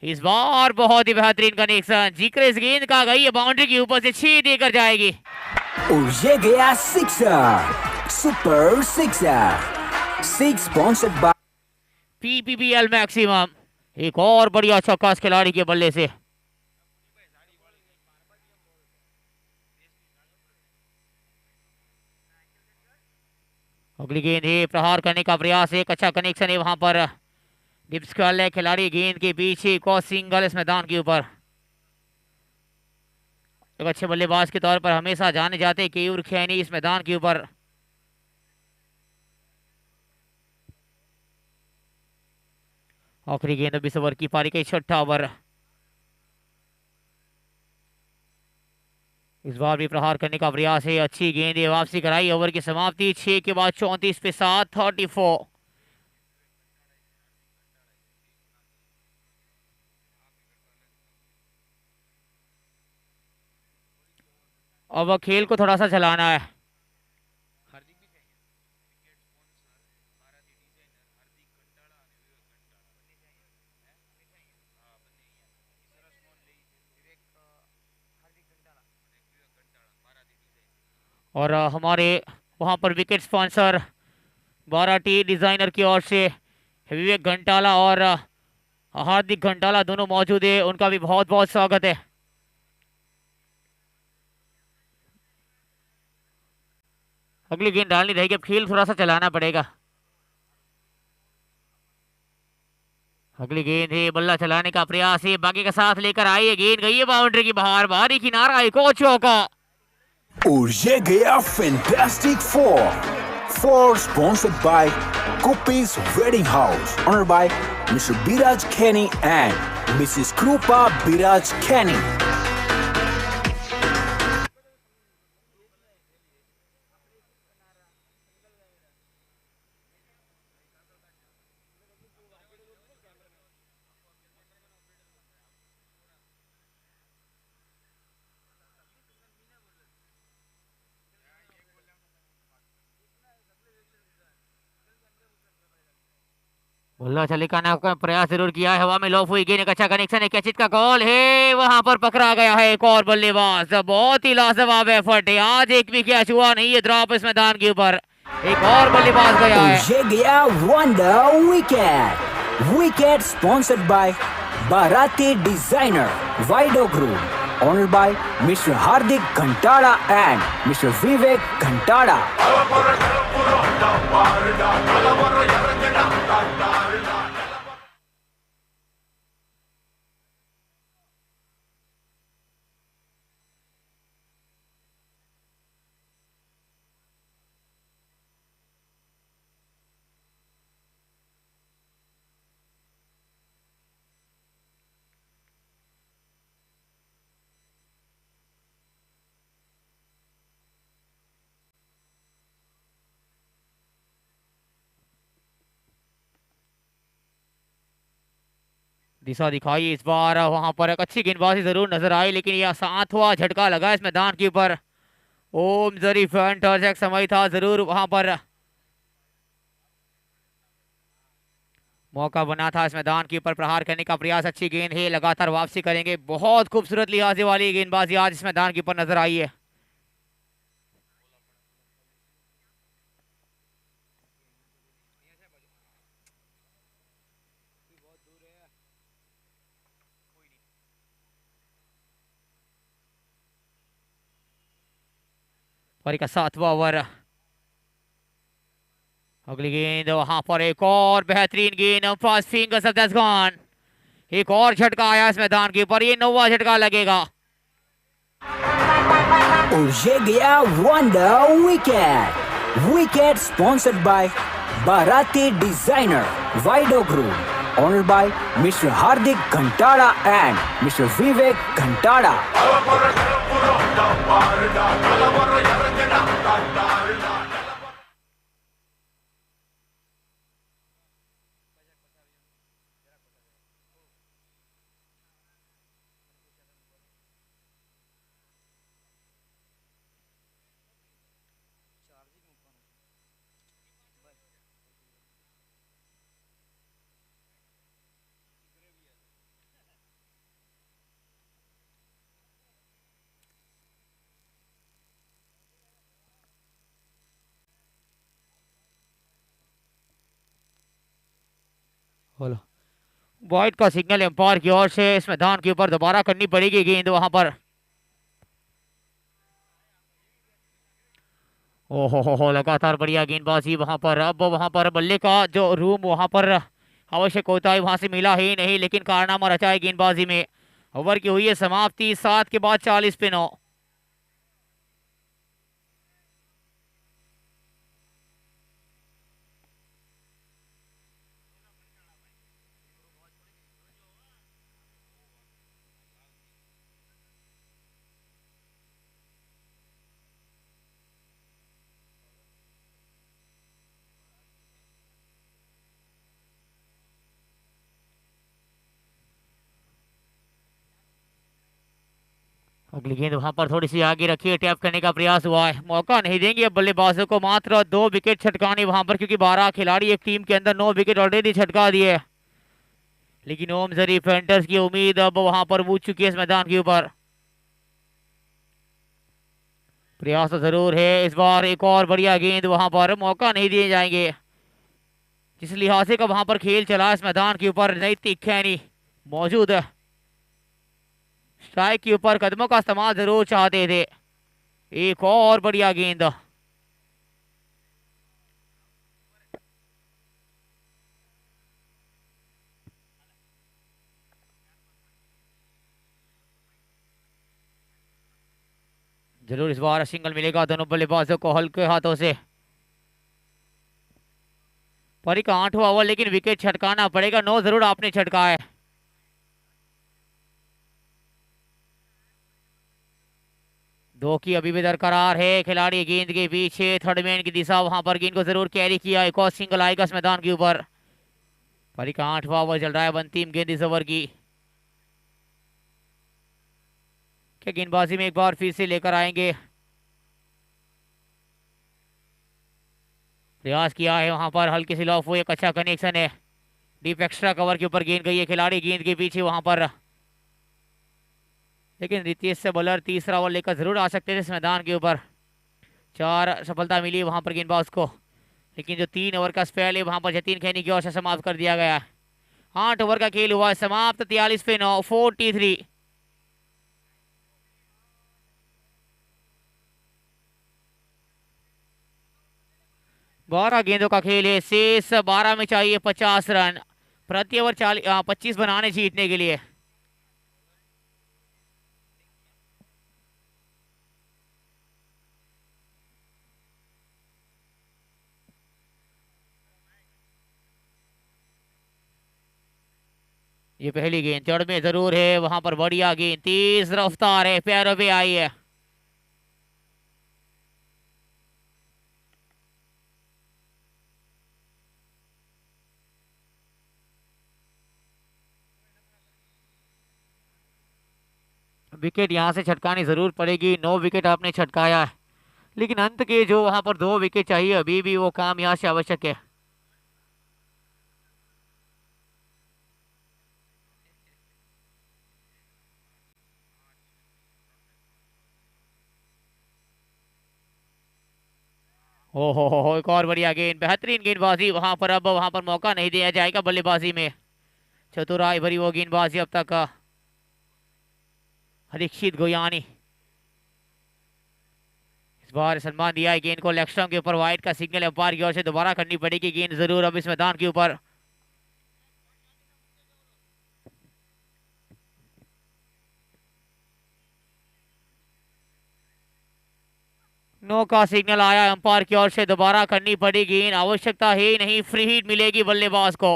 इस बार बहुत ही बेहतरीन कनेक्शन, जीकर इस गेंद का गई है बाउंड्री के ऊपर से 6 देकर जाएगी और ये गया sixer, super sixer, 6 sponsored by PPBL maximum. एक और बढ़िया छक्का इस खिलाड़ी के बल्ले से। अगली गेंद है, प्रहार करने का प्रयास है, एक अच्छा कनेक्शन है वहां पर। डिप्स कर ले खिलाड़ी गेंद के पीछे, एक और सिंगल इस मैदान के ऊपर। एक अच्छे बल्लेबाज के तौर पर हमेशा जाने जाते केयूर खैनी इस मैदान के ऊपर। आखिरी गेंद 20 ओवर की पारी का 6ठा ओवर। इस बार भी प्रहार करने का प्रयास है, अच्छी गेंद है, वापसी कराई, ओवर की समाप्ति 6 के बाद 34 पे 7, 34। अब खेल को थोड़ा सा चलाना है। और हमारे वहां पर विकेट स्पॉन्सर बाराटी डिजाइनर की ओर से विवेक घंटाला और हार्दिक घंटाला दोनों मौजूद है, उनका भी बहुत बहुत स्वागत है। अगली गेंद डालनी रहेगी, अब खेल थोड़ा सा चलाना पड़ेगा। अगली गेंद है, बल्ला चलाने का प्रयास है, बाकी का साथ लेकर आई है, गेंद गई है बाउंड्री की बाहर, बाहरी किनारा, एक और चौका। और ये गया fantastic four sponsored by Kupi's Wedding House, honored by Mr. Biraj Kenny and Mrs. Krupa Biraj Kenny. बल्ला चलिकाना का प्रयास जरूर किया है, हवा में लॉफ हुई गेंद, एक अच्छा कनेक्शन है, कैचित का कॉल है, वहां पर पकड़ा गया है एक और बल्लेबाज। बहुत ही लाजवाब एफर्ट है, आज एक भी कैच हुआ नहीं है ड्रॉप इस मैदान के ऊपर, एक और बल्लेबाज गया है। ये गया वंडर विकेट स्पॉन्सर्ड बाय बाराती designer वाइडो group, honoured by mister Hardik Ghantada and mister Vivek Ghantada. दिशा दिखाई इस बार, वहां पर एक अच्छी गेंदबाजी जरूर नजर आई, लेकिन यह 7वां झटका लगा इस मैदान के ऊपर। ओम जरीफ एक समय था, जरूर वहां पर मौका बना था इस मैदान के ऊपर, प्रहार करने का प्रयास, अच्छी गेंद है, लगातार वापसी करेंगे। बहुत खूबसूरत लिहाजे वाली गेंदबाजी आज इस मैदान के ऊपर नजर आई है। पारी का 7वां ओवर। अगली गेंद, वहां पर एक और बेहतरीन गेंद, fast fingers of that's gone. एक और झटका आया इस मैदान के ऊपर, ये 9वां झटका लगेगा। और ये गया वंडर विकेट स्पॉन्सर्ड बाय बाराती designer वाइडो group, honoured by mister Hardik Ghantada and mister Vivek Ghantada. बोलो बॉइड का सिग्नल एम्पायर की ओर से इस मैदान के ऊपर दोबारा करनी पड़ेगी गेंद वहां पर। ओहो लगातार बढ़िया गेंदबाजी वहां पर। अब वहां पर बल्ले का जो रूम वहां पर आवश्यक होता है वहां से मिला ही नहीं, लेकिन कारनामा रचा है गेंदबाजी में। ओवर की हुई है समाप्ति 7 के बाद 40 पे 9। अगली गेंद वहां पर थोड़ी सी आगे रखी, टैप करने का प्रयास हुआ है, मौका नहीं देंगे अब बल्लेबाजों को। मात्र 2 विकेट छटकानी वहां पर, क्योंकि 12 खिलाड़ी एक टीम के अंदर 9 विकेट ऑलरेडी छटका दिए। लेकिन ओम जरी फेंटर्स की उम्मीद अब वहां पर बूझ चुकी है इस मैदान के ऊपर। प्रयास तो जरूर है इस बार, एक और बढ़िया गेंद वहां पर, मौका नहीं दिए जाएंगे। जिस लिहाज से का वहां पर खेल चला इस मैदान के ऊपर, नैतिक खैनी मौजूद है। स्ट्राइक के ऊपर कदमों का इस्तेमाल जरूर चाहते थे। एक और बढ़िया गेंद। जरूर इस बार सिंगल मिलेगा दोनों बल्लेबाजों को हल्के हाथों से। परी का 8वां ओवर, लेकिन विकेट छटकाना पड़ेगा। 9 जरूर आपने छटकाया। दो की अभी भी दरकरार है, खिलाड़ी गेंद के पीछे, थर्ड मैन की दिशा वहां पर गेंद को जरूर कैरी किया। एक और सिंगल आएगा इस मैदान के ऊपर। परी का 8वां ओवर चल रहा है, अंतिम गेंद इस ओवर की। क्या गेंदबाजी में एक बार फिर से लेकर आएंगे? प्रयास किया है वहां पर, हल्की सी लॉफ हुई, एक अच्छा कनेक्शन है। डीप एक्स्ट्रा कवर के ऊपर गेंद गई है, खिलाड़ी गेंद के पीछे वहां पर। लेकिन रितेश से बॉलर तीसरा ओवर लेकर जरूर आ सकते थे इस मैदान के ऊपर। 4 सफलता मिली वहां पर गेंदबाज को, लेकिन जो 3 ओवर का स्पेल है वहां पर जतीन खैनी की ओर से समाप्त कर दिया गया। 8 ओवर का खेल हुआ समाप्त, 43 पे 9, 43। बारह गेंदों का खेल है, शेष 12 में चाहिए 50 रन प्रति ओवर, 25 बनाने जीतने के लिए। ये पहली गेंद जड़ में जरूर है वहां पर, बढ़िया गेंद, तेज रफ्तार है, पैरों पे आई है। विकेट यहां से छटकानी जरूर पड़ेगी। 9 विकेट आपने छटकाया है, लेकिन अंत के जो वहां पर 2 विकेट चाहिए, अभी भी वो काम यहां से आवश्यक है। ओहो एक और बढ़िया गेंद, बेहतरीन गेंदबाजी वहां पर। अब वहां पर मौका नहीं दिया जाएगा बल्लेबाजी में। चतुराई भरी वो गेंदबाजी अब तक परीक्षित गोयानी। इस बार सम्मान दिया है गेंद को लेग स्टंप के ऊपर, वाइड का सिग्नल अंपायर की ओर से दोबारा करनी पड़ेगी गेंद जरूर अब इस मैदान के ऊपर। नो का सिग्नल आया अंपायर की ओर से, दोबारा करनी पड़ी गेंद, आवश्यकता है नहीं, फ्री हिट मिलेगी बल्लेबाज को।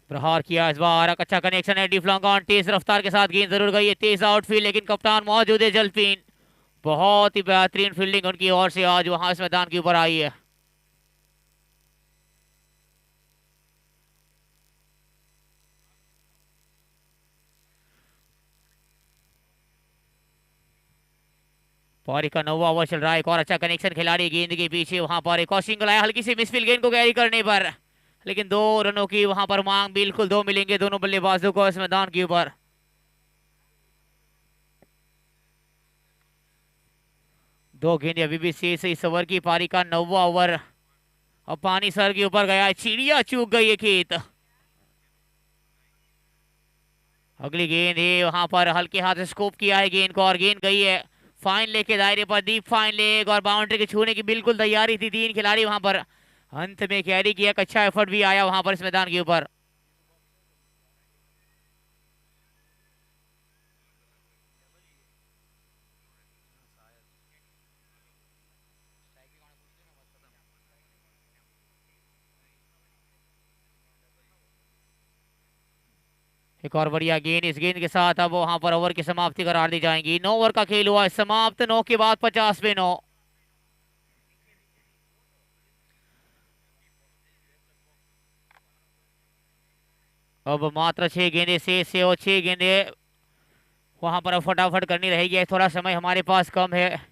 प्रहार किया इस बार, अच्छा कनेक्शन है, डीप लॉन्ग ऑन, तेज रफ्तार के साथ गेंद जरूर गई है, तेज आउटफील्ड, लेकिन कप्तान मौजूद है जलपीन। बहुत ही बेहतरीन फील्डिंग उनकी ओर से आज वहां इस मैदान के ऊपर आई है। पारी का 9वां ओवर चल रहा है, एक और अच्छा कनेक्शन, खिलाड़ी गेंद के पीछे वहां पर, एक और सिंगल आया, हल्की सी मिसफील्ड गेंद को कैरी करने पर। लेकिन 2 रनों की वहां पर मांग, बिल्कुल 2 मिलेंगे दोनों बल्लेबाजों को इस मैदान के ऊपर। दो गेंद अभी भी शेष है इस ओवर की पारी का 9वां ओवर। अब पानी सर के ऊपर गया है, चिड़िया चूक गई है खेत। अगली गेंद है वहां पर हल्के हाथ से स्कोप किया है गेंद को और गेंद गई है फाइन लेग के दायरे पर, डीप फाइन लेग और बाउंड्री के छूने की बिल्कुल तैयारी थी 3 खिलाड़ी वहां पर। अंत में कैरी किया, एक अच्छा एफर्ट भी आया वहां पर इस मैदान के ऊपर। एक और बढ़िया गेंद, इस गेंद के साथ अब वहां पर ओवर की समाप्ति करार दी जाएगी। 9 ओवर का खेल हुआ है समाप्त, 9 के बाद 50 पे 9। अब मात्र 6 गेंदे शेष है और 6 गेंदे वहां पर अब फटाफट करनी रहेगी, थोड़ा समय हमारे पास कम है।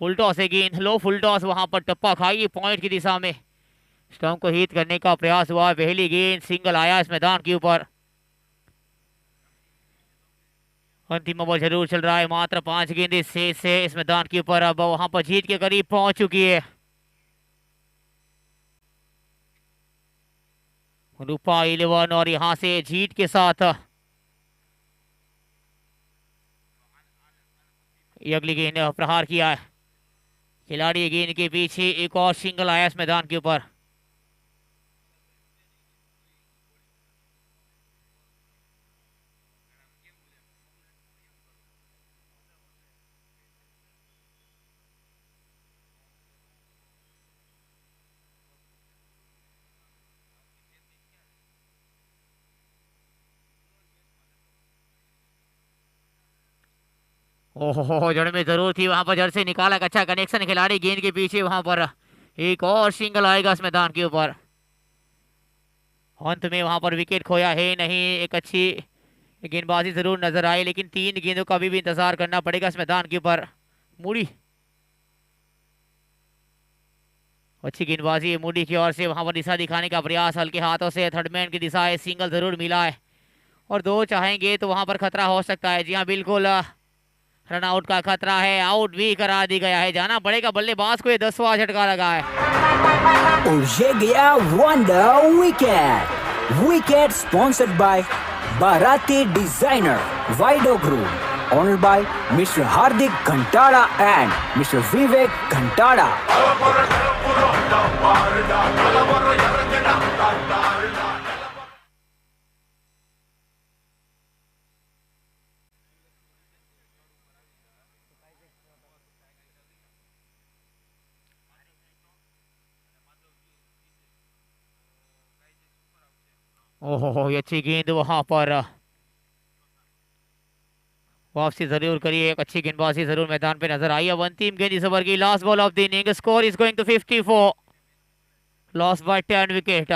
फुल टॉस है गेंद, लो फुल टॉस वहां पर टप्पा खाई पॉइंट की दिशा में। स्टंप को हिट करने का प्रयास हुआ, पहली गेंद सिंगल आया इस मैदान के ऊपर। अंतिम ओवर जरूर चल रहा है, मात्र 5 गेंदें शेष है इस मैदान के ऊपर। अब वहां पर जीत के करीब पहुंच चुकी है रूपा 11 और यहां से जीत के साथ ये अगली गेंद प्रहार किया है खिलाड़ी गेंद के पीछे, एक और सिंगल आया इस मैदान के ऊपर। ओहो जड़ में जरूर थी वहां पर, जड़ से निकाला, अच्छा कनेक्शन खिलाड़ी गेंद के पीछे वहां पर। एक और सिंगल आएगा इस मैदान के ऊपर। अंत में वहां पर विकेट खोया है नहीं, एक अच्छी गेंदबाजी जरूर नजर आई, लेकिन 3 गेंदों का भी इंतजार करना पड़ेगा इस मैदान के ऊपर। मूडी अच्छी गेंदबाजी है मूडी की ओर से, वहां पर दिशा दिखाने का प्रयास हल्के हाथों से, थर्ड मैन की दिशा है, सिंगल जरूर मिला है और 2 चाहेंगे तो वहां पर खतरा हो सकता है। जी हाँ बिल्कुल, रन आउट का खतरा है, आउट भी करा दी गया है, जाना पड़ेगा बल्लेबाज को, ये 10वां झटका लगा है। और ये गया wonder wicket. Wicket sponsored by बाराती designer वाइडो group, owned by Mr. Hardik Ghantara and Mr. Vivek Ghantara. ओहो ये अच्छी गेंद वहां पर वापसी जरूर करिए, एक अच्छी गेंदबाजी जरूर मैदान पे नजर आई। अब अंतिम गेंद इस ओवर की, last ball of the inning, score is going to 54, loss by 10 wicket.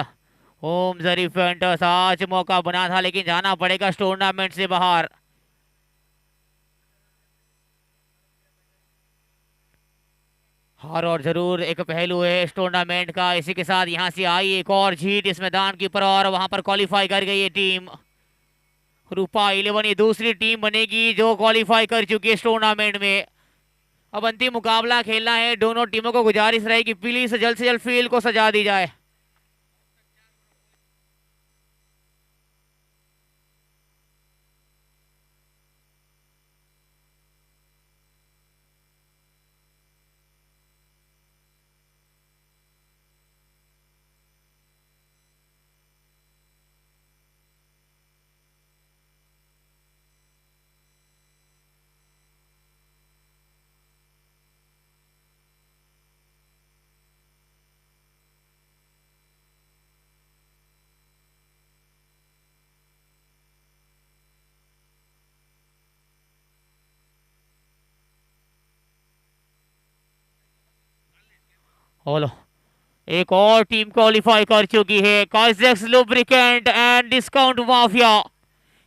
होम जरीफेंटर्स आज मौका बना था लेकिन जाना पड़ेगा इस टूर्नामेंट से बाहर। हार और जरूर एक पहलू है इस टूर्नामेंट का। इसी के साथ यहां से आई एक और जीत इस मैदान के ऊपर और वहां पर क्वालिफाई कर गई है टीम रूपा 11, ये दूसरी टीम बनेगी जो क्वालिफाई कर चुकी है इस टूर्नामेंट में। अब अंतिम मुकाबला खेलना है, दोनों टीमों को गुजारिश रहेगी प्लीज जल्द से जल्द फील्ड को सजा दी जाए। बोलो, एक और टीम क्वालिफाई कर चुकी है, काइजेक्स लुब्रिकेंट एंड डिस्काउंट माफिया।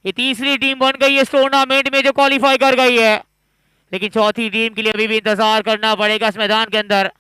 ये तीसरी टीम बन गई है इस टूर्नामेंट में जो क्वालिफाई कर गई है, लेकिन चौथी टीम के लिए अभी भी इंतजार करना पड़ेगा इस मैदान के अंदर।